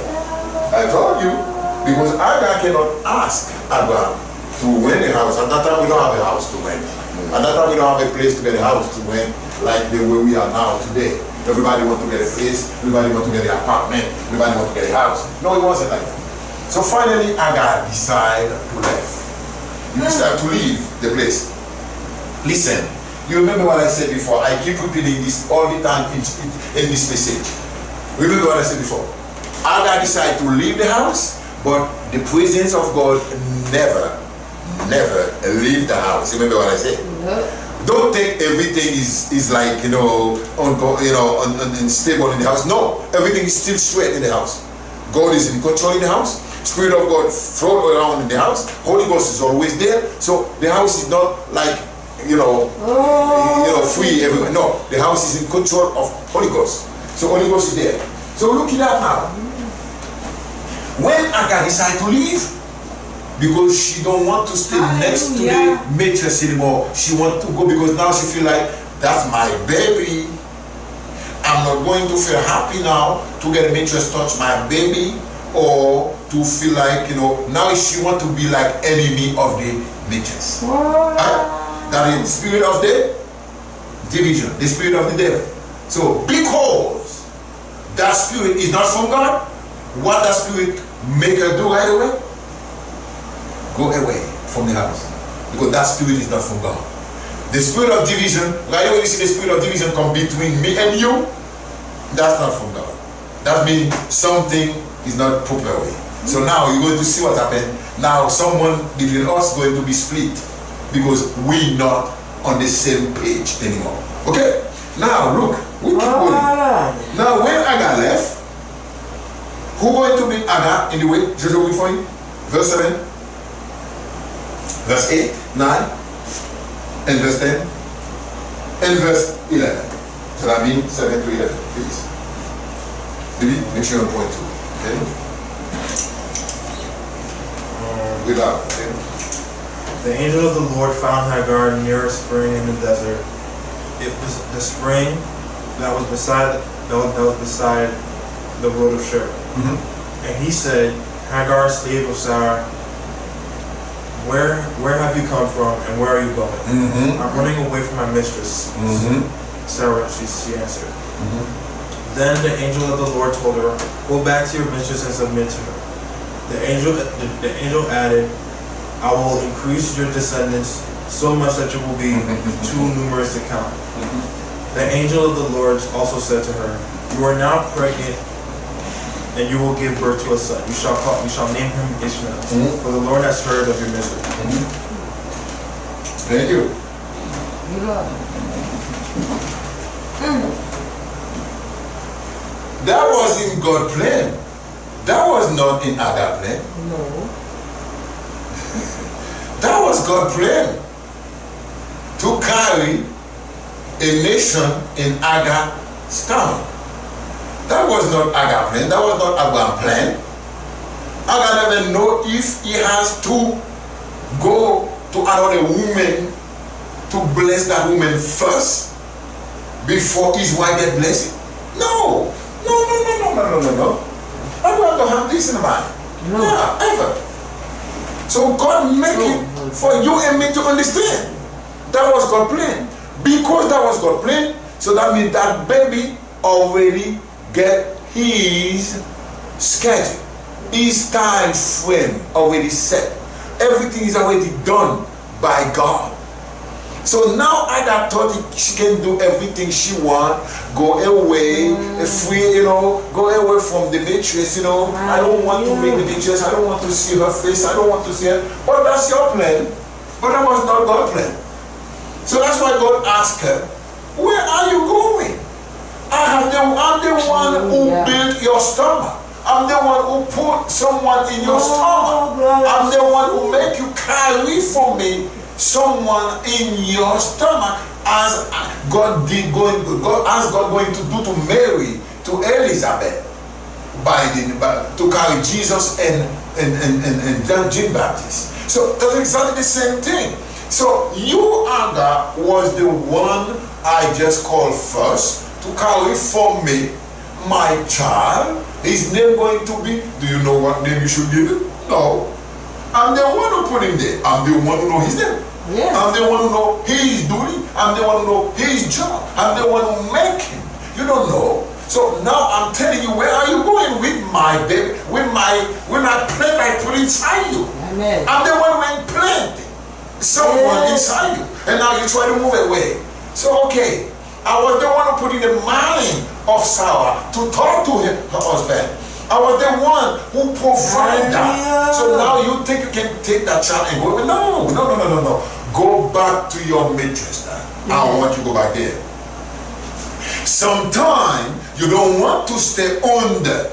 I told you, because Hagar cannot ask Abraham to rent a house. At that time, we don't have a house to rent. At that time, we don't have a place to get a house to rent like the way we are now today. Everybody wants to get a place, everybody wants to get an apartment, everybody wants to get a house. No, it wasn't like that. So finally, Hagar decided to leave. You decide to leave the place. Listen, you remember what I said before? I keep repeating this all the time in this message. Remember what I said before? Hagar decided to leave the house, but the presence of God never leave the house. Remember what I said? Don't think everything is like unstable in the house. No, everything is still straight in the house. God is in control in the house. Spirit of God float around in the house. Holy Ghost is always there. So the house is not like free everywhere. No, the house is in control of Holy Ghost. So Holy Ghost is there. So look it up now. When Hagar decided to leave, because she don't want to stay next to the matress anymore, she wants to go because now she feel like That's my baby. I'm not going to feel happy now to get a mistress touch my baby, or to feel like, now she want to be like enemy of the mistress. That is the spirit of the division, the spirit of the devil. So because that spirit is not from God, what that spirit make her do right away? Go away from the house. Because that spirit is not from God. The spirit of division, right away you see the spirit of division come between me and you, that's not from God. That means something is not proper way. So now you're going to see what happened. Now someone between us going to be split because we're not on the same page anymore. Okay? Now look, we keep going. Now when Hagar left, who going to be Hagar in the way? Just read for you. Verse 7, verse 8, 9, and verse 10, and verse 11. So that means 7 to 11, please. Maybe make sure you're on point 2. Okay? Without, okay? The angel of the Lord found Hagar near a spring in the desert. It was the spring that was beside the road of Shur. And he said, Hagar, slave of Sarah, where have you come from and where are you going? I'm running away from my mistress. Sarah, she answered. Then the angel of the Lord told her, go back to your mistress and submit to her. The angel added, I will increase your descendants so much that you will be too numerous to count. The angel of the Lord also said to her, you are now pregnant and you will give birth to a son. You shall name him Ishmael, for the Lord has heard of your misery. Thank you. That was in God's plan. That was not in Hagar's plan. No. That was God's plan to carry a nation in Hagar's stomach. That was not Hagar's plan. That was not Abraham's plan. Hagar never know if he has to go to another woman to bless that woman first before his wife get blessed. No. No. I don't want to have this in mind. No. Yeah, ever. So God make it for you and me to understand. That was God's plan. Because that was God's plan, so that means that baby already get his schedule, his time frame already set. Everything is already done by God. So now Hagar thought she can do everything she want, go away, free, go away from the mistress, I don't want to make the mistress, I don't want to see her face, I don't want to see her. But that's your plan. But that was not God's plan. So that's why God asked her, where are you going? I'm the one who built your stomach. I'm the one who put someone in your stomach. I'm the one who make you carry for me someone in your stomach, as God going to do to Mary, to Elizabeth, to carry Jesus and John the Baptist. So that's exactly the same thing. So you, Hagar, was the one I just called first to carry for me my child. His name going to be, do you know what name you should give him? No. I'm the one who put him there. I'm the one who know his name. Yes. I'm the one who know his duty. I'm the one who know his job. I'm the one who make him. You don't know. So now I'm telling you, where are you going with my baby, with my plant I put inside you? Amen. I'm the one who implanted someone inside you, and now you try to move away. So okay, I was the one who put in the mind of Sarah to talk to her husband. I was the one who provided that. So now you think you can take that child and go? No. Go back to your mistress now. I don't want you to go back there. Sometimes you don't want to stay under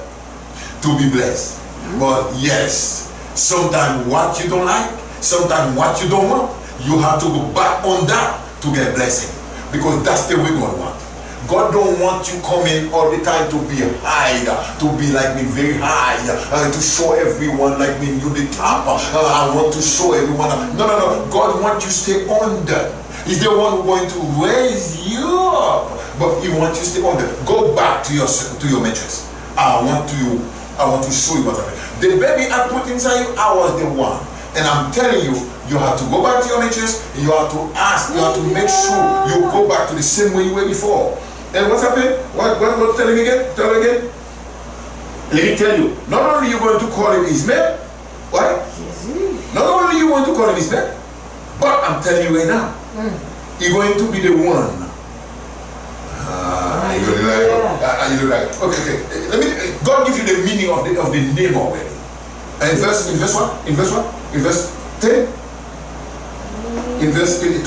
to be blessed. But yes, sometimes what you don't like, sometimes what you don't want, you have to go back on that to get blessing. Because that's the way God wants. God don't want you coming all the time to be high, to be like me very high, to show everyone like me you the top. I want to show everyone. No. God wants you to stay under. He's the one who's going to raise you up. But he wants you to stay on there. Go back to your mattress. I want to show you what happened. The baby I put inside you, I was the one. And I'm telling you, you have to go back to your mattress. You have to ask. You have to make sure you go back to the same way you were before. And what's happened? What tell him again? Tell him again. Let me tell you. Not only you going to call him Ishmael. What? Not only you want to call him Ishmael, but I'm telling you right now, he's going to be the one. You like, okay. Let me. God gives you the meaning of the name already. And in verse 10, in verse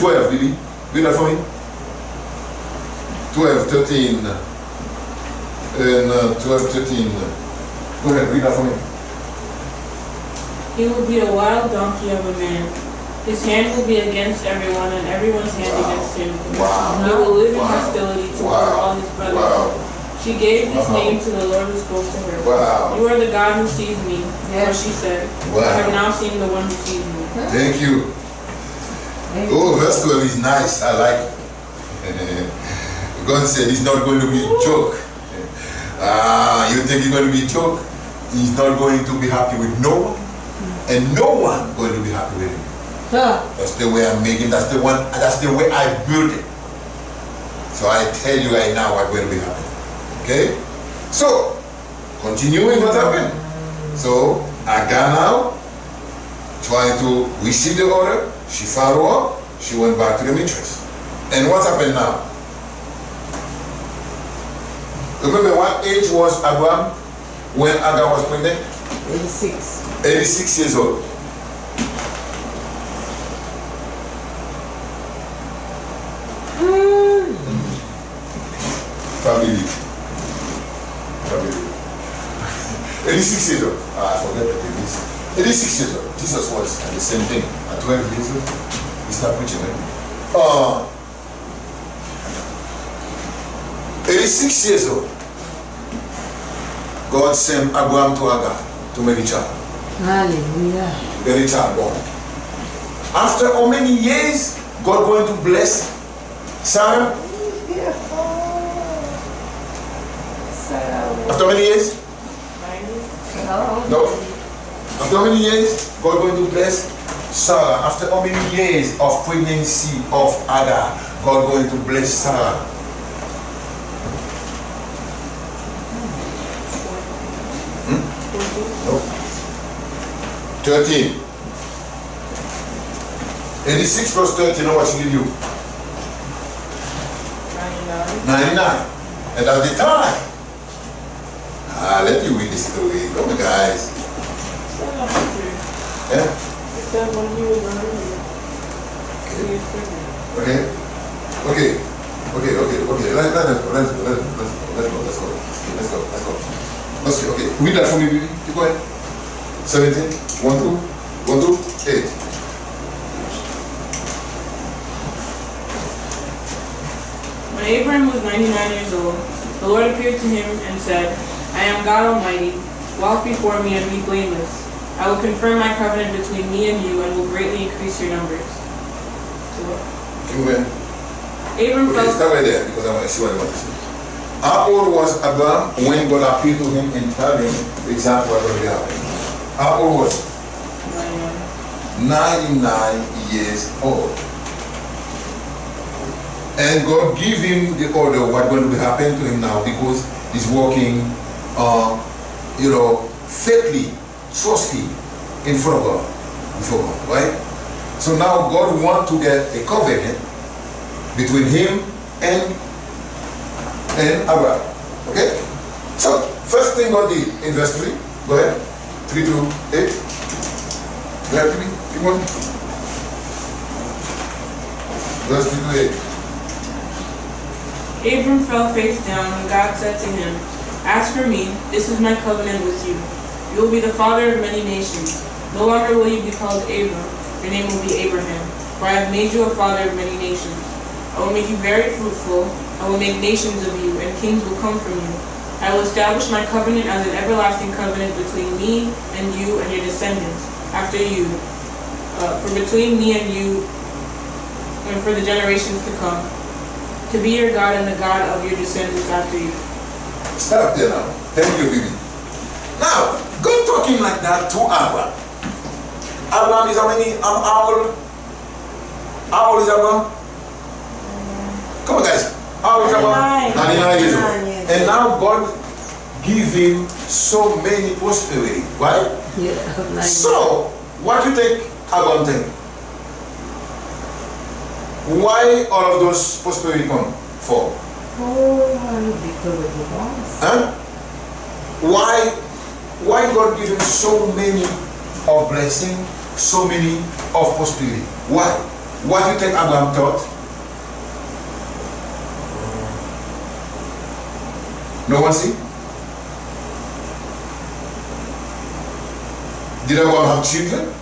12, did he read that for me? 12, 13, and 12, 13. Go ahead, read that for me. He will be a wild donkey of a man. His hand will be against everyone, and everyone's hand against him. He will live in hostility toward all his brothers. She gave this name to the Lord who spoke to her. You are the God who sees me. Or she said, I have now seen the one who sees me. Thank you. Oh, verse 12 is nice. I like it. God said it's not going to be a joke. You think it's going to be a joke? He's not going to be happy with no one. And no one going to be happy with him. That's the way I'm making. That's the way I build it. So I tell you right now what's going to be happening. Okay? So, continuing what happened. So, Hagar now, trying to receive the order, she followed up, she went back to the mistress. And what happened now? Remember what age was Abraham when Hagar was pregnant? 86. 86 years old. Family. 86 years old. I forget the this. 86 years old. Jesus was at the same thing. At 12 years old. He started preaching, right? 86 years old. God sent Abraham to Hagar to make a child. Hallelujah. Get a child born. After how many years God going to bless Sarah? After how many years? No. After how many years God going to bless Sarah? After how many years of pregnancy of Hagar, God going to bless Sarah? No. 13. 86 plus 13, how much give you? 99. And at the time, let you read the story. Come on, guys. Yeah? Okay. Let's go. Okay. Read that for me, baby. You go ahead. 17, 1, 2, 8. When Abraham was 99 years old, the Lord appeared to him and said, I am God Almighty. Walk before me and be blameless. I will confirm my covenant between me and you and will greatly increase your numbers. Amen. Abram fell. Stop right there because I want to see what I want to say. How old was Abraham when God appeared to him and told him exactly what really happened? How old was he? 99 years old. And God gave him the order of what's going to be happening to him now because he's walking, faithfully, trustfully in front of God, before God, right? So now God wants to get a covenant between him and Abraham. Okay? So, first thing God did in verse 3, go ahead, 3 to 8. Go ahead, keep on. Verse 3 to 8. Abram fell face down, and God said to him, As for me, this is my covenant with you. You will be the father of many nations. No longer will you be called Abram. Your name will be Abraham, for I have made you a father of many nations. I will make you very fruitful. I will make nations of you, and kings will come from you. I will establish my covenant as an everlasting covenant between me and you and your descendants after you. For between me and you and for the generations to come, to be your God and the God of your descendants after you. Stop there now. Thank you, baby. Now, God talking like that to Abraham. Abraham is how many? How old? How old is Abraham? Come on, guys. How old is Abraham? 99 years old. And now God give him so many prosperity, right? Yeah. So, what do you think Abraham think? Why all of those prosperity come for? Oh, because of the boss. Huh? Why God give him so many of blessing, so many of prosperity? Why? What do you think Abraham thought? No one see? Did Abraham have children?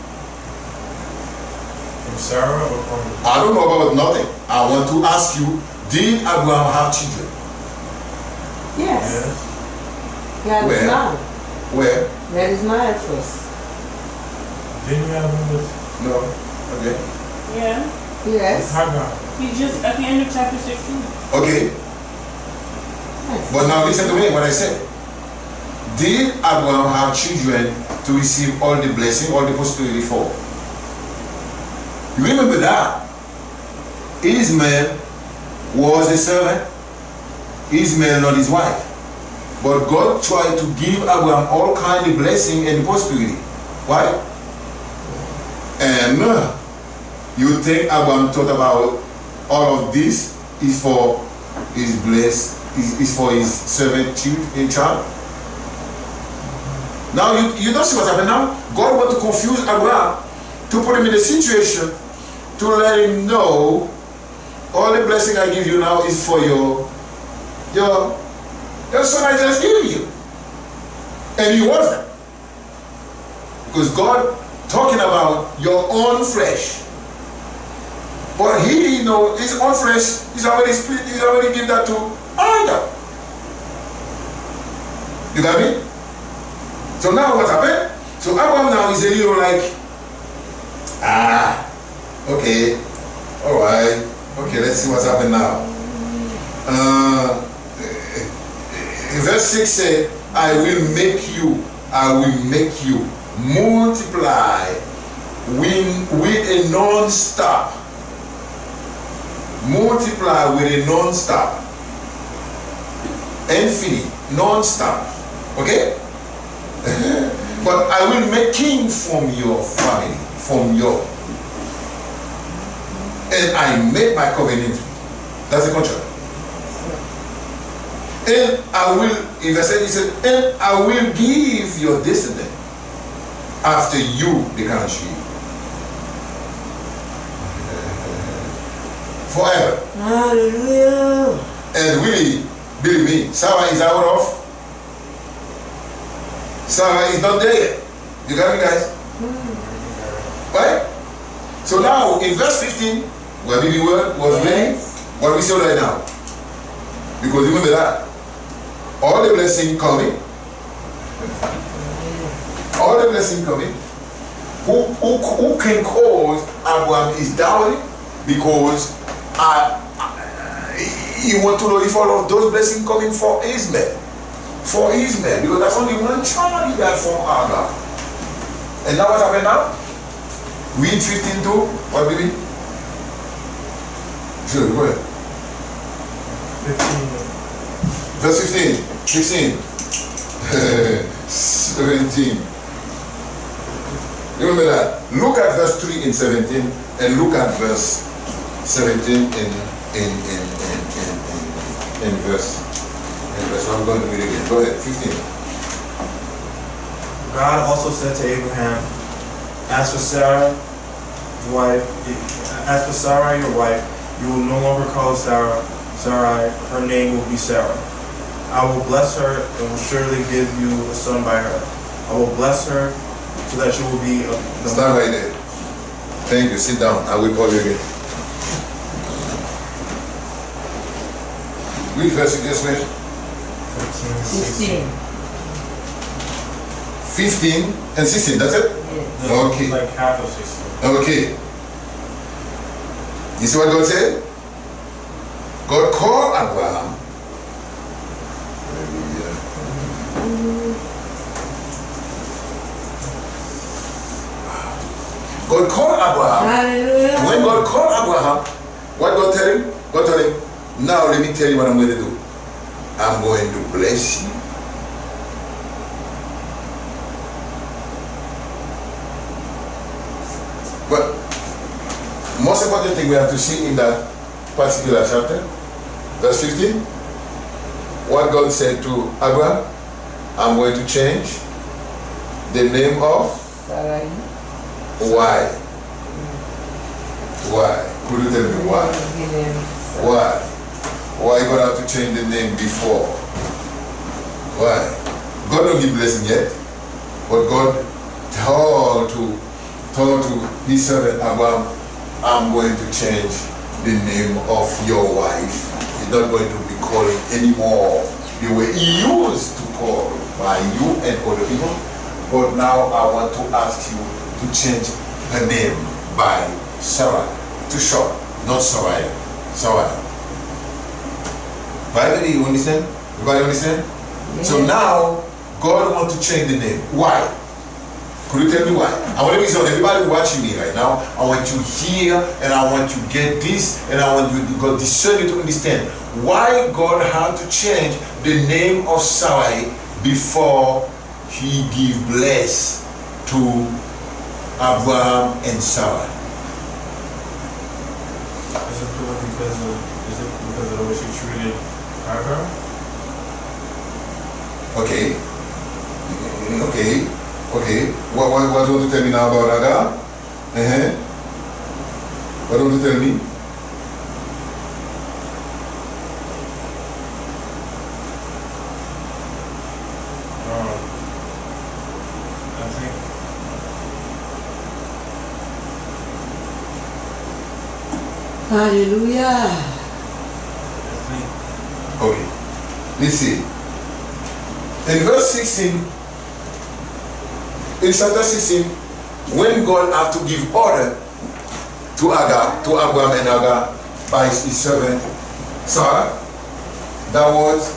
From Sarah or from? I don't know about nothing. I want to ask you, did Abraham have children? Yes. Yeah, Where? Ismael. Where? That is my first. Didn't you have him with? No. Okay. Yeah. Yes. Hagar. He's just at the end of chapter 16. Okay. Yes. But now listen to me what I said. Did Abraham have children to receive all the blessing, all the prosperity for? You remember that? Ishmael was a servant. Ishmael, not his wife. But God tried to give Abraham all kind of blessing and prosperity. Why? And you think Abraham thought about all of this is for his is for his servant child? Now you don't see what's happening now? God want to confuse Abraham to put him in a situation to let him know all the blessing I give you now is for your son I just gave you. And he wasn't. Because God talking about your own flesh. But he know his own flesh is already split, he's already give that to Adam. You got me? So now what happened? So Abraham now is a little like, okay, alright, okay, let's see what's happening now. Verse 6 says, I will make you multiply with a non-stop. Multiply with a non-stop. Infinite, non-stop. Okay? But I will make king from your family, and I make my covenant. That's the contract. And I will, in verse 8 he said, and I will give your descendant after you the country forever. Hallelujah. And really, believe me, Sarah is out of. Sarah is not there yet. You got me, guys? Right? So now, in verse 15, where the word was reading, what we see right now. Because remember that. All the blessing coming. All the blessing coming. Who can cause Abraham is doubting? Because he want to know if all of those blessings coming for Ishmael. For Ishmael, because that's only one child he got from Hagar. And now what happened now? Read 15 too. What did we? Sure, go ahead. 15. Verse 15, 16, 17. You remember that? Look at verse 3 in 17 and look at verse 17 in verse. So I'm going to read it again. Go ahead, 15. God also said to Abraham, as for Sarah, your wife, you will no longer call her Sarai, her name will be Sarah. I will bless her and will surely give you a son by her. I will bless her so that you will be the Stop right there. Thank you. Sit down. I will call you again. Which verse you just read? 16. 15 and 16, that's it? Yes. Okay. Like half of 16. Okay. You see what God said? God called Abraham. God called Abraham. Hallelujah. When God called Abraham, what God tell him? God told him, now let me tell you what I'm going to do. I'm going to bless you. But most important thing we have to see in that particular chapter, verse 15, what God said to Abraham, I'm going to change the name of Sarai. why? Why? Could you tell me why? Why? Why God have to change the name before? Why? God don't give blessing yet, but God told to his servant Abraham, I'm going to change the name of your wife. He's not going to be calling anymore the way he used to call by you and other people. But now I want to ask you to change her name by Sarah, to short, not Sarai. Sarai. Right? You understand? Everybody understand? Yeah. So now God wants to change the name. Why? Could you tell me why? I want to be so everybody watching me right now, I want you here and I want you to get this and I want you to go discern it to understand why God had to change the name of Sarai before he give bless to Abraham and Sarah. Is it because of the way she treated Hagar? Okay. Okay. What do you want to tell me now about Hagar? What do you want to tell me? I think Hallelujah. Okay. Let's see. In verse 16, in chapter 16, when God had to give order to Hagar, to Abraham and Hagar by his servant Sarah, that was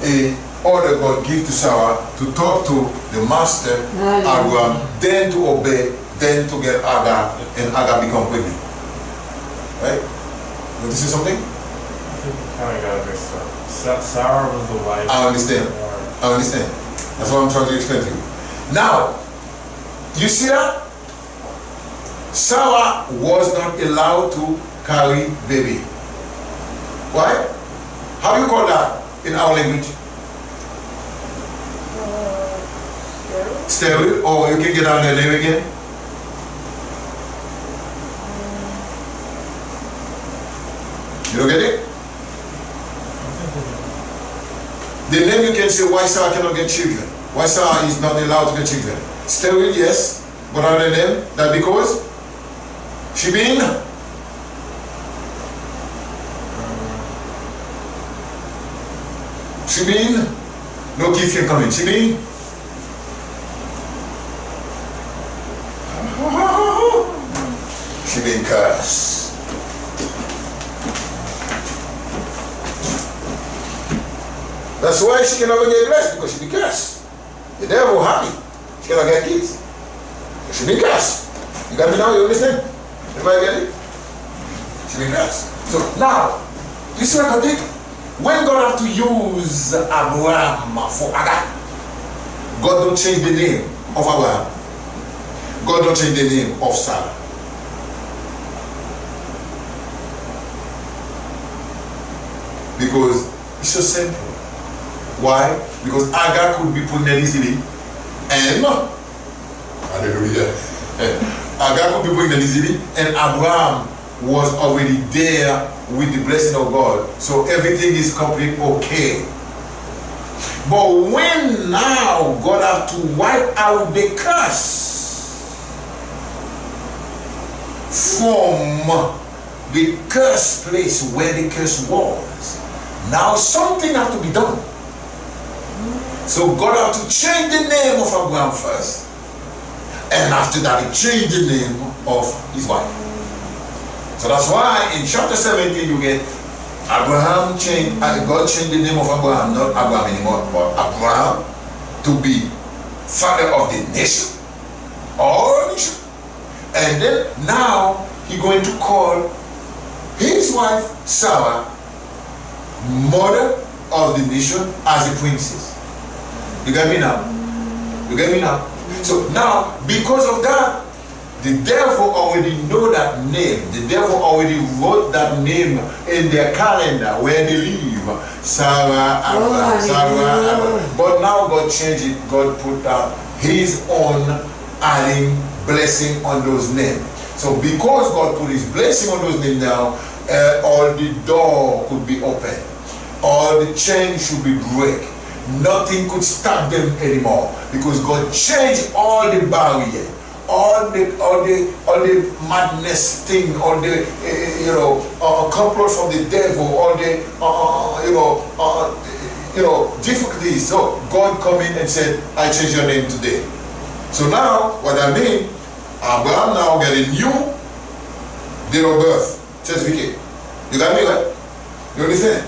a order God gave to Sarah to talk to the master Abraham, then to obey, then to get Hagar, and Hagar become pregnant. Right? Want to say something? I think you kind of got it mixed up. Sarah was the wife. I understand. I understand. That's what I'm trying to explain to you. Now, you see that? Sarah was not allowed to carry baby. Why? How do you call that in our language? Sterile. Or you can get out the name again. You don't get it? The name you can say why Sarah cannot get children. Why Sarah is not allowed to get children. Sterile, yes. But other name, that because she been no kids can come in. She been cursed. That's why she cannot get blessed, because she be cursed. The devil happy. She cannot get kids. She be cursed. You got me now? You understand? Everybody get it? She be cursed. So now, you see what I think? When God have to use Abraham for Hagar, God don't change the name of Abraham. God don't change the name of Sarah. Because it's so simple. Why? Because Hagar could be pregnant easily, and hallelujah. Hagar could be pregnant easily, and Abraham was already there with the blessing of God. So everything is complete okay. But when now God have to wipe out the curse from the cursed place where the curse was, now something has to be done. So God had to change the name of Abraham first, and after that he changed the name of his wife. So that's why in chapter 17 you get Abraham changed, God changed the name of Abraham, not Abraham anymore, but Abraham, to be father of the nation, all nation. And then now he's going to call his wife Sarah mother of the nation as a princess. You get me now? You get me now? So now, because of that, the devil already know that name. The devil already wrote that name in their calendar where they live. Sarah, Abraham, Sarah, Abraham. But now God changed it. God put his own adding blessing on those names. So because God put his blessing on those names now, all the door could be open. All the chains should be break. Nothing could stop them anymore. Because God changed all the barriers. All the madness thing, all the control from the devil, all the difficulties. So God come in and said, I change your name today. So now what I mean, Abraham now get a new date of birth certificate. You got me, right? You understand?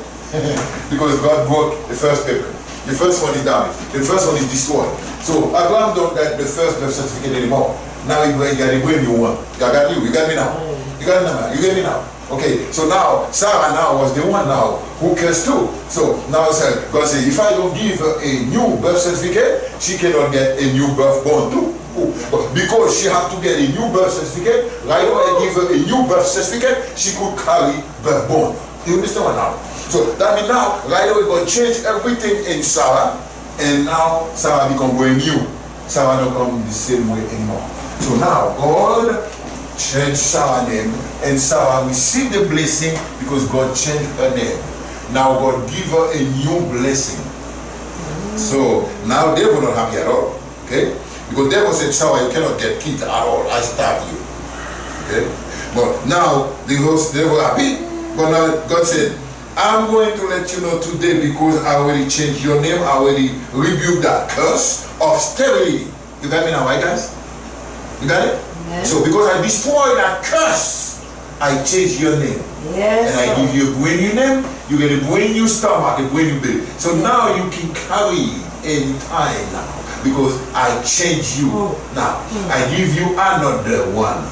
Because God broke the first paper. The first one is damaged. The first one is destroyed. So Abraham don't get the first birth certificate anymore. Now you got a brand new one. You got me now. You got me now. You get me now. Okay, so now Sarah now was the one now who cares too. So now God said, if I don't give her a new birth certificate, she cannot get a new birth born too. Because she have to get a new birth certificate, right away I give her a new birth certificate, she could carry birth born. You understand what now? So that means now, right away God change everything in Sarah, and now Sarah become brand new. Sarah don't come the same way anymore. So now God changed Sarah's name, and Sarah received the blessing because God changed her name. Now God give her a new blessing. So now they were not happy at all. Okay? Because devil said, Sarah, you cannot get kids at all. I start you. Okay? But now they were happy. But now God said, I'm going to let you know today because I already changed your name. I already rebuked that curse of sterility. You got me now, right guys? You got it? Yes. So because I destroyed that curse, I changed your name. Yes. And I give you a brand new name, you get a brand new stomach, a brand new baby. So now you can carry any time now. Because I change you now. I give you another one.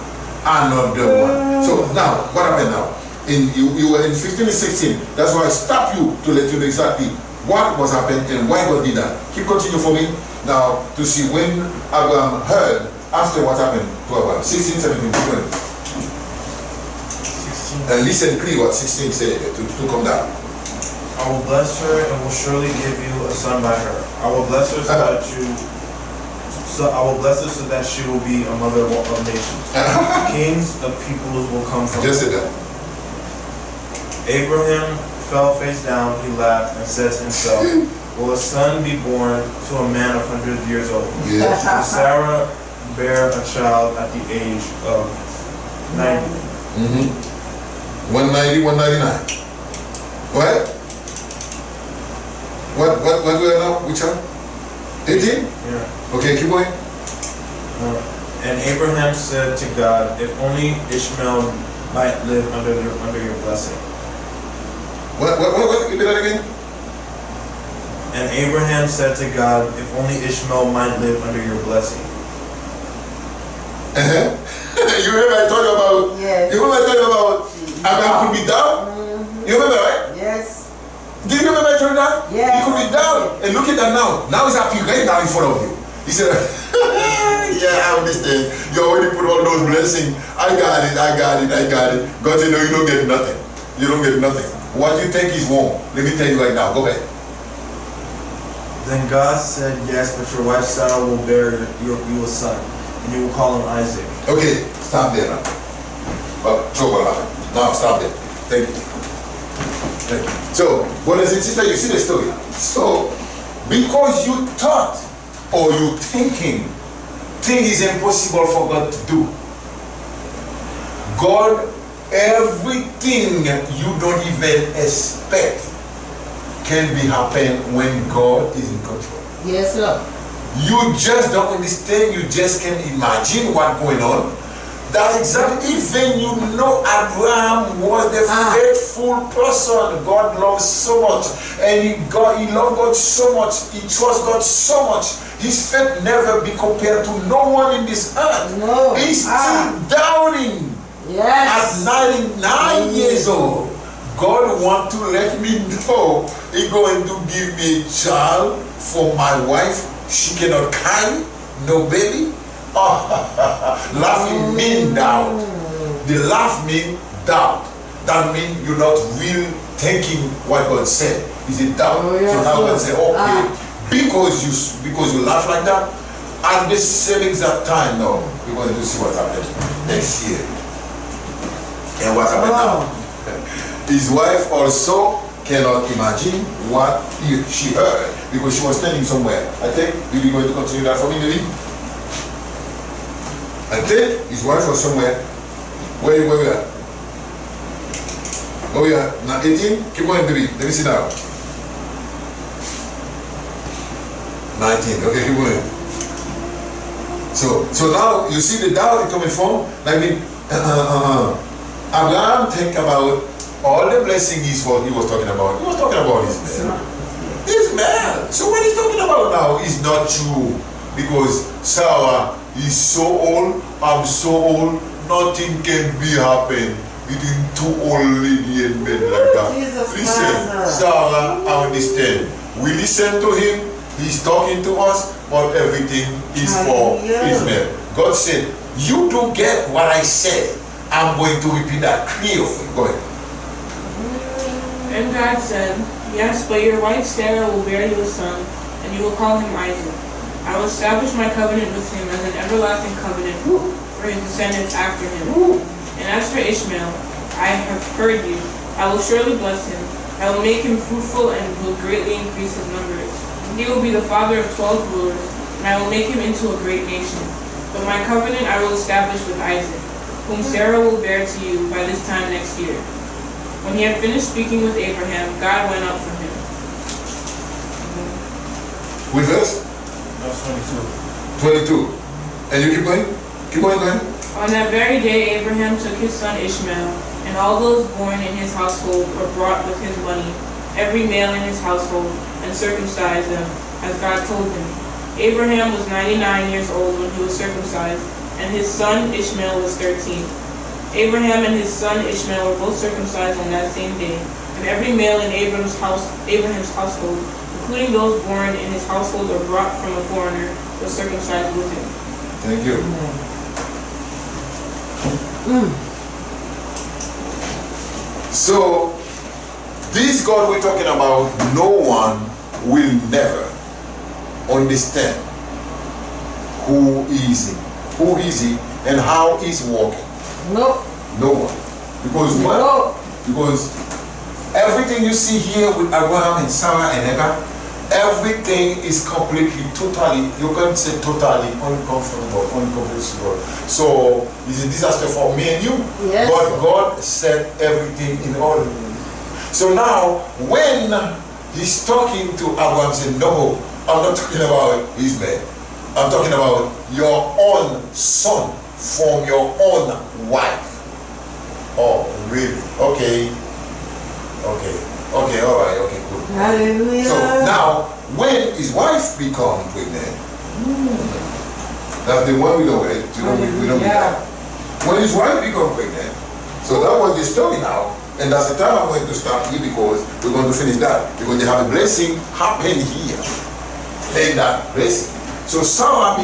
Another one. So now, what happened now? You were in 15 and 16. That's why I stopped you to let you know exactly what was happening and why God did that. Keep continue for me now to see when Abraham heard after what happened to Abraham. 16, 17, 20. 16. And listen clearly what 16 said to come down. I will bless her and will surely give you a son by her. I will bless her I will bless her so that she will be a mother of nations. Kings of peoples will come from her. Just sit down. Abraham fell face down, he laughed and said to himself, will a son be born to a man 100 years old? Yes. Will Sarah bear a child at the age of 90? 190, 199. What? What do I know? Which one? 18? Yeah. Okay, keep going. And Abraham said to God, if only Ishmael might live under your blessing. What? Repeat that again? And Abraham said to God, if only Ishmael might live under your blessing. You remember I told you about, yes. You remember I told you about Abraham could be down? You remember, right? Yes. Did you remember I told you that? Yes. He could be down. And look at that now. Now he's happy right now in front of you. He said, yeah, I understand. You already put all those blessings. I got it. God said, no, you don't get nothing. You don't get nothing. What you think is wrong, let me tell you right now. Go ahead. Then God said, yes, but your wife Sarah will bear you a son, and you will call him Isaac. Okay, stop there now. Now stop there. Thank you. So, brothers and sisters, you see the story. So, because you thought or you thinking is impossible for God to do, God, everything you don't even expect can be happen when God is in control. Yes, sir. You just don't understand, you just can't imagine what's going on. That's exactly. Even you know Abraham was the faithful person God loves so much, and he loved God so much, he trusts God so much. His faith never be compared to no one in this earth. No. He's still doubting. Yes. At 99 years old, God want to let me know He's going to give me a child for my wife. She cannot carry no baby. Laughing mean doubt. The laugh mean doubt. That means you're not really thinking what God said. Is it doubt? So now God say, okay, because you laugh like that, at the same exact time now, we're going to see what happens next year. And what happened now? His wife also cannot imagine what she heard because she was standing somewhere. I think you're going to continue that for me, maybe? I think his wife was somewhere. Where we are? Oh yeah, now 18? Keep going, baby. Let me see now. 19. Okay, keep going. So now you see the doubt coming from. I mean, Abraham think about all the blessings he was talking about. He was talking about Ishmael. Ishmael. So what he's talking about now is not true because Sarah is so old, I'm so old, nothing can be happen between two old lady and men like that. Listen, Sarah, I understand. We listen to him, he's talking to us, but everything is for Ishmael. God said, you do get what I said. I'm going to repeat that clearly. Go ahead. And God said, yes, but your wife Sarah will bear you a son, and you will call him Isaac. I will establish my covenant with him as an everlasting covenant for his descendants after him. And as for Ishmael, I have heard you. I will surely bless him. I will make him fruitful and will greatly increase his numbers. He will be the father of 12 rulers, and I will make him into a great nation. But my covenant I will establish with Isaac, whom Sarah will bear to you by this time next year. When he had finished speaking with Abraham, God went up from him. With us? Verse 22. And you keep going? Keep going. On that very day, Abraham took his son Ishmael, and all those born in his household were brought with his money, every male in his household, and circumcised them, as God told him. Abraham was 99 years old when he was circumcised, and his son Ishmael was 13. Abraham and his son Ishmael were both circumcised on that same day, and every male in Abraham's household, including those born in his household or brought from a foreigner, was circumcised with him. Thank you. So, this God we're talking about, no one will never understand who is he and how he's walking. No. No one. Because what? No. Because everything you see here with Abraham and Sarah and Hagar, everything is completely, totally, you can say totally uncomfortable, uncomfortable. So it's a disaster for me and you. Yes. But God set everything in order. So now, when he's talking to Abraham, said, no, I'm not talking about Ishmael. I'm talking about your own son from your own wife. Oh, really? Okay, all right, okay, good. Hallelujah. So now, when his wife become pregnant, that's the one we don't get. We don't get that. When his wife become pregnant, so that was the story now, and that's the time I'm going to start here because we're going to finish that because they have a blessing happen here, in that blessing. So Sarah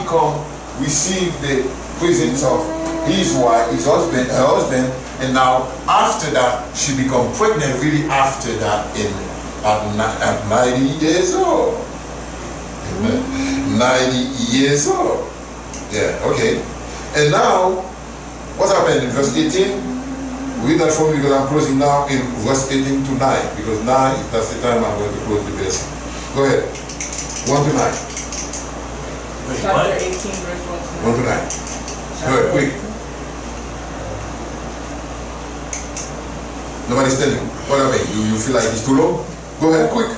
receive the presence of his wife, his husband, her husband, and now after that she become pregnant. Really after that, at 90 years old. 90 years old. Yeah. Okay. And now, what happened in verse 18? Read that for me because I'm closing now in verse 18 to 9 because 9 that's the time I'm going to close the blessing. Go ahead. 1 to 9. Chapter 18, verse 1 to 9. 1 to 9. Go ahead, quick. Nobody's telling you. What happened? You feel like it's too low? Go ahead, quick.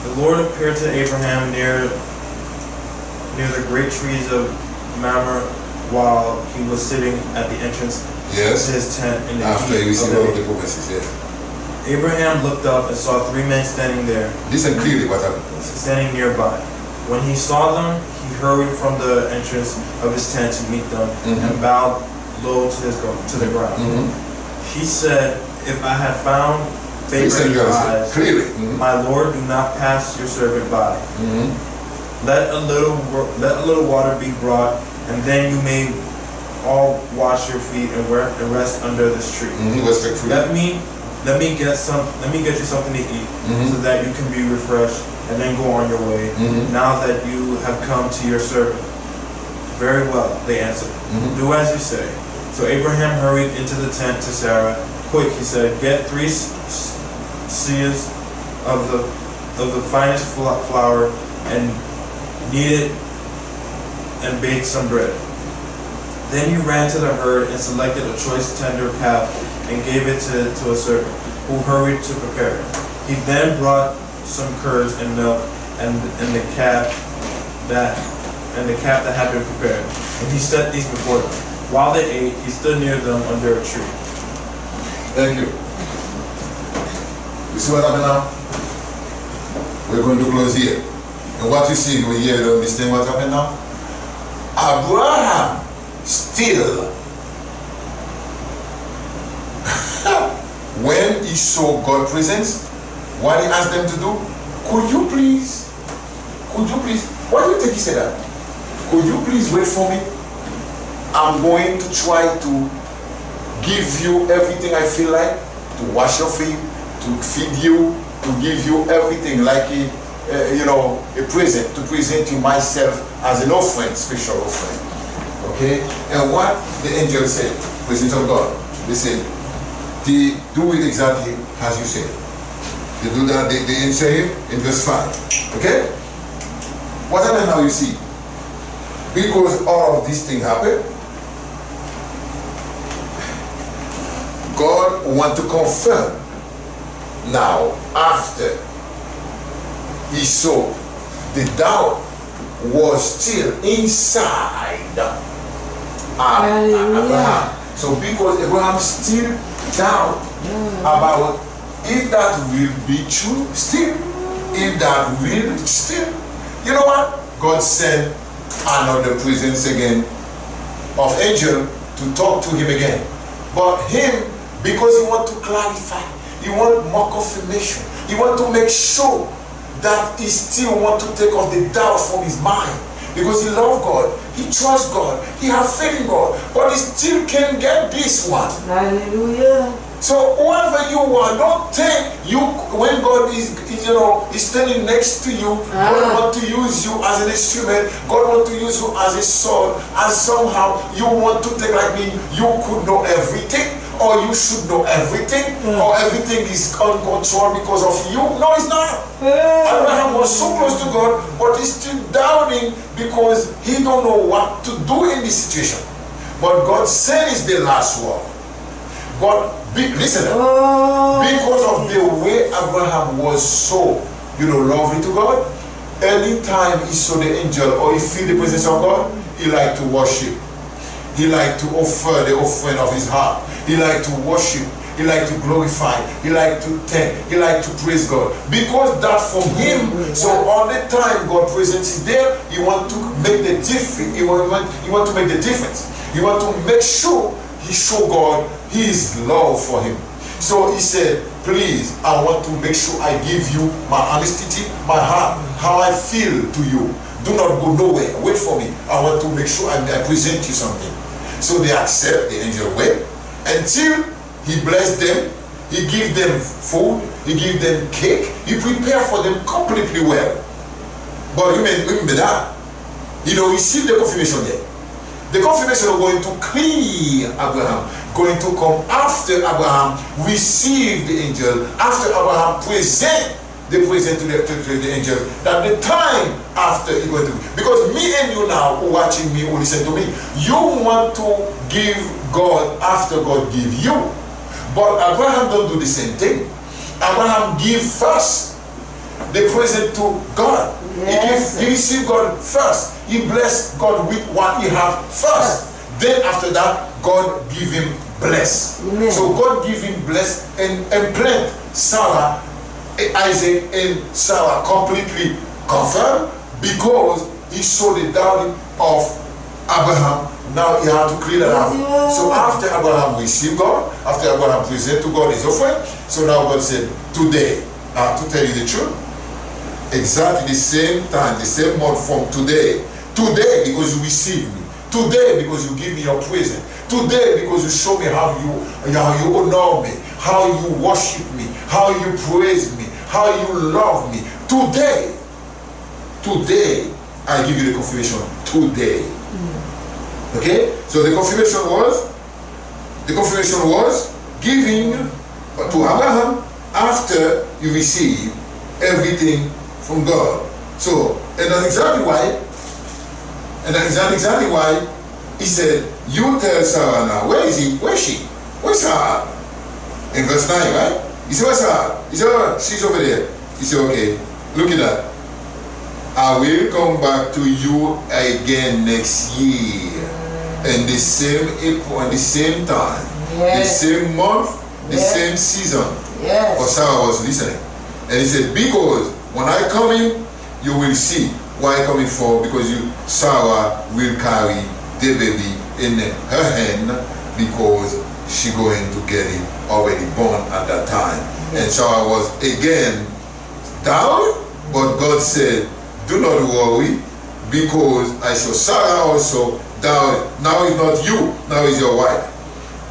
The Lord appeared to Abraham near the great trees of Mamre while he was sitting at the entrance Yes. to his tent in the After he heat received of all the of the day. promises, yes. Abraham looked up and saw 3 men standing there, Listen clearly what happened. standing nearby. When he saw them, he hurried from the entrance of his tent to meet them and bowed low to the ground. He said, "If I had found favor Listen, in your guys, eyes, clearly. my Lord, do not pass your servant by. Let a little water be brought, and then you may all wash your feet and rest under this tree. Respectfully. Let me get you something to eat, so that you can be refreshed and then go on your way. Now that you have come to your servant." "Very well," they answered. "Do as you say." So Abraham hurried into the tent to Sarah. "Quick," he said, "get 3 seahs of the finest flour and knead it and bake some bread." Then he ran to the herd and selected a choice tender calf and gave it to a servant, who hurried to prepare it. He then brought some curds and milk and the calf that had been prepared, and he set these before them. While they ate, he stood near them under a tree. Thank you. You see what happened now? We're going to close here. And what you see over here, you understand what happened now? Abraham still, when he saw God's presence, what he asked them to do, could you please, why do you think he said that? Could you please wait for me? I'm going to try to give you everything I feel like, to wash your feet, to feed you, to give you everything like a present, to present you myself as an offering, special offering. Okay? And what the angel said, presence of God, they said, they do it exactly as you said. They do that, they answer him in verse 5. Okay? What happened now, you see? Because all of these things happen, God wants to confirm now, after he saw the doubt was still inside Abraham. So because Abraham still doubt about if that will be true, still, if that will still, you know what? God sent another presence again of angel to talk to him again. But him, because he want to clarify, he want more confirmation, he want to make sure that he still want to take off the doubt from his mind. Because he loves God, he trusts God, he has faith in God, but he still can't get this one. Hallelujah. So whoever you are, don't think you, when God is standing next to you, God wants to use you as an instrument, God wants to use you as a sword, and somehow you want to think like me, you could know everything, or you should know everything, or everything is uncontrolled because of you. No, it's not. Abraham was so close to God, but he's still doubting because he don't know what to do in this situation. But God said it's the last word. But listen, because of the way Abraham was so, lovely to God, anytime he saw the angel or he feel the presence of God, he liked to worship. He liked to offer the offering of his heart. He liked to worship. He liked to glorify. He liked to thank. He liked to praise God. Because that from him, so all the time God presence is there, he want to make the difference. He want to make the difference. He want to make sure he show God his love for him. So he said, please, I want to make sure I give you my honesty, my heart, how I feel to you. Do not go nowhere. Wait for me. I want to make sure I present you something. So they accept, the angel wait until he blessed them. He give them food. He give them cake. He prepare for them completely well. But remember that. He received the confirmation there. The confirmation of going to clear Abraham, going to come after Abraham received the angel, after Abraham present the present to the angel, that the time after he going to, because me and you now watching me or listen to me, you want to give God after God give you. But Abraham don't do the same thing. Abraham give first the present to God. He received God first. He blessed God with what he have first. Then after that, God give him bless. Amen. So God give him bless and plant Sarah, Isaac and Sarah completely confirmed, because he saw the doubt of Abraham. Now he had to clear that out. So after Abraham received God, after Abraham presented to God his offering, so now God said, today, to tell you the truth, exactly the same time, the same month from today, because you received me, today because you give me your present, today because you show me how you honor me, how you worship me, how you praise me, how you love me. Today I give you the confirmation. Today. Okay? So the confirmation was giving to Abraham after you receive everything from God. So, and that's exactly why he said, you tell Sarah now. Where is he? Where is she? Where's Sarah? In verse 9, right? He said, where's Sarah? He said, oh, she's over there. He said, okay, look at that. I will come back to you again next year. And the same April, and the same time, the same month, the same season. But Sarah was listening. And he said, because when I come in, you will see why I come in for, because Sarah will carry the baby in her hand, because she going to get it already born at that time. And Sarah was again down, but God said, do not worry, because I saw Sarah also down. Now it's not you, now it's your wife.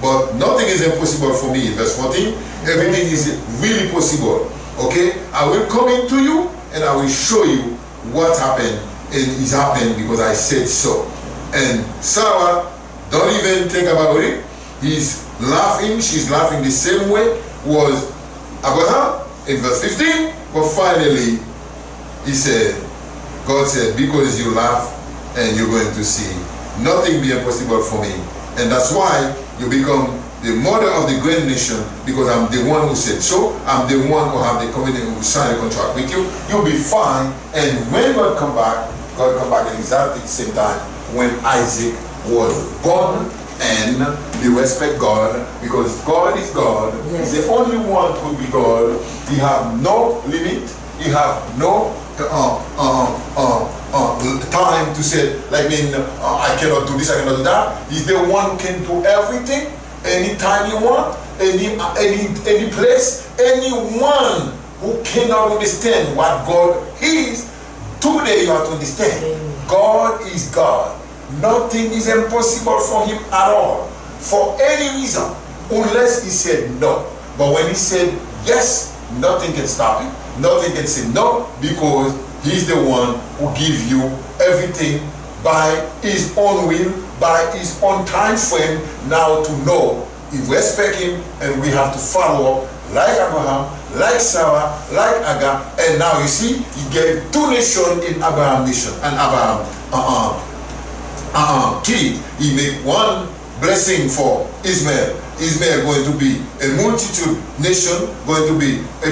But nothing is impossible for me. Verse 14, everything is really possible. Okay, I will come into you and I will show you what happened, and is happened because I said so. And Sarah, don't even think about it. He's laughing, she's laughing the same way was Abraham in verse 15. But finally, he said, God said, because you laugh and you're going to see, nothing be impossible for me. And that's why you become the mother of the great nation, because I'm the one who said so. I'm the one who have the covenant, who signed the contract with you. You'll be fine. And when God come back at exactly the same time when Isaac was born. And we respect God, because God is God. He's the only one who will be God. He have no limit. He have no time to say, like, I cannot do this, I cannot do that. He's the one who can do everything, anytime you want, any place, anyone who cannot understand what God is. Today you have to understand, God is God. Nothing is impossible for him at all, for any reason, unless he said no. But when he said yes, nothing can stop him. Nothing can say no, because he's the one who gives you everything by his own will, by his own time frame. Now to know, we respect him, and we have to follow up like Abraham, like Sarah, like Hagar. And now you see, he gave two nations in Abraham nation, and Abraham kid. He made one blessing for Ishmael. Ishmael going to be a multitude nation, going to be a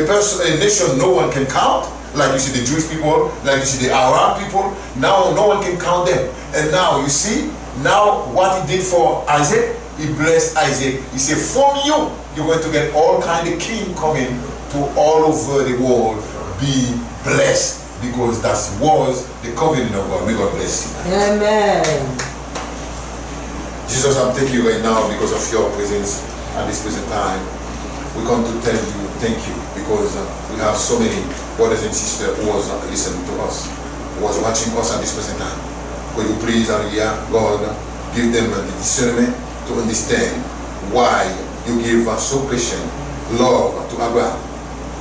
nation no one can count, like you see the Jewish people, like you see the Arab people. Now no one can count them. And now you see, now what he did for Isaac, he blessed Isaac. He said, from you, you're going to get all kind of king coming to all over the world. Be blessed, because that was the covenant of God. May God bless you. Amen. Jesus, I'm thanking you right now because of your presence at this present time. We come to tell you thank you, because we have so many brothers and sisters who was listening to us, who was watching us at this present time. Will you please, hallelujah, God, give them the discernment to understand why you give us so patient love to Abraham,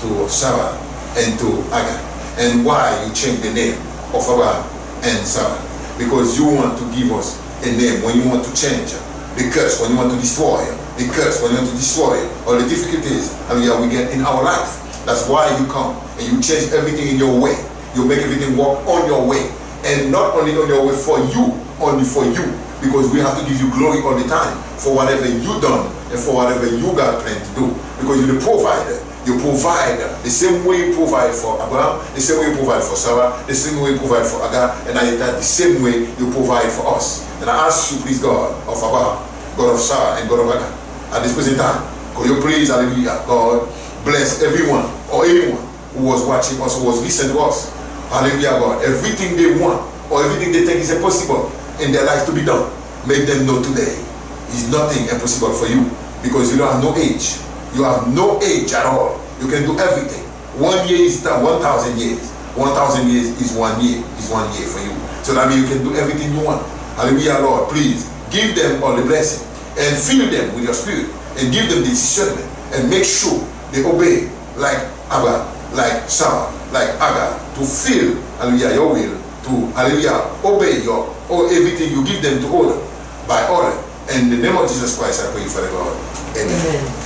to Sarah, and to Hagar, and why you change the name of Abraham and Sarah, because you want to give us a name when you want to change the curse, when you want to destroy the curse, when you want to destroy all the difficulties we get in our life. That's why you come and you change everything in your way. You make everything work on your way, and not only on your way for you, only for you, because we have to give you glory all the time for whatever you done and for whatever you got planned to do, because you're the provider. You provide the same way you provide for Abraham, the same way you provide for Sarah, the same way you provide for Hagar, and the same way you provide for us. And I ask you, please, God of Abba, God of Sarah, and God of Hagar, at this present time, could you please, hallelujah, God, bless everyone or anyone who was watching us, who was listening to us. Hallelujah, God. Everything they want or everything they think is impossible in their life to be done, make them know today is nothing impossible for you, because you don't have no age. You have no age at all. You can do everything. 1 year is 1,000 years. 1,000 years is 1 year. Is 1 year for you. So that means you can do everything you want. Hallelujah, Lord. Please give them all the blessing and fill them with your spirit and give them the discernment and make sure they obey like Abba, like Sarah, like Hagar, to feel, hallelujah, your will, to, hallelujah, obey your, or everything you give them to order, by order. In the name of Jesus Christ, I pray, Father God. Amen. Amen.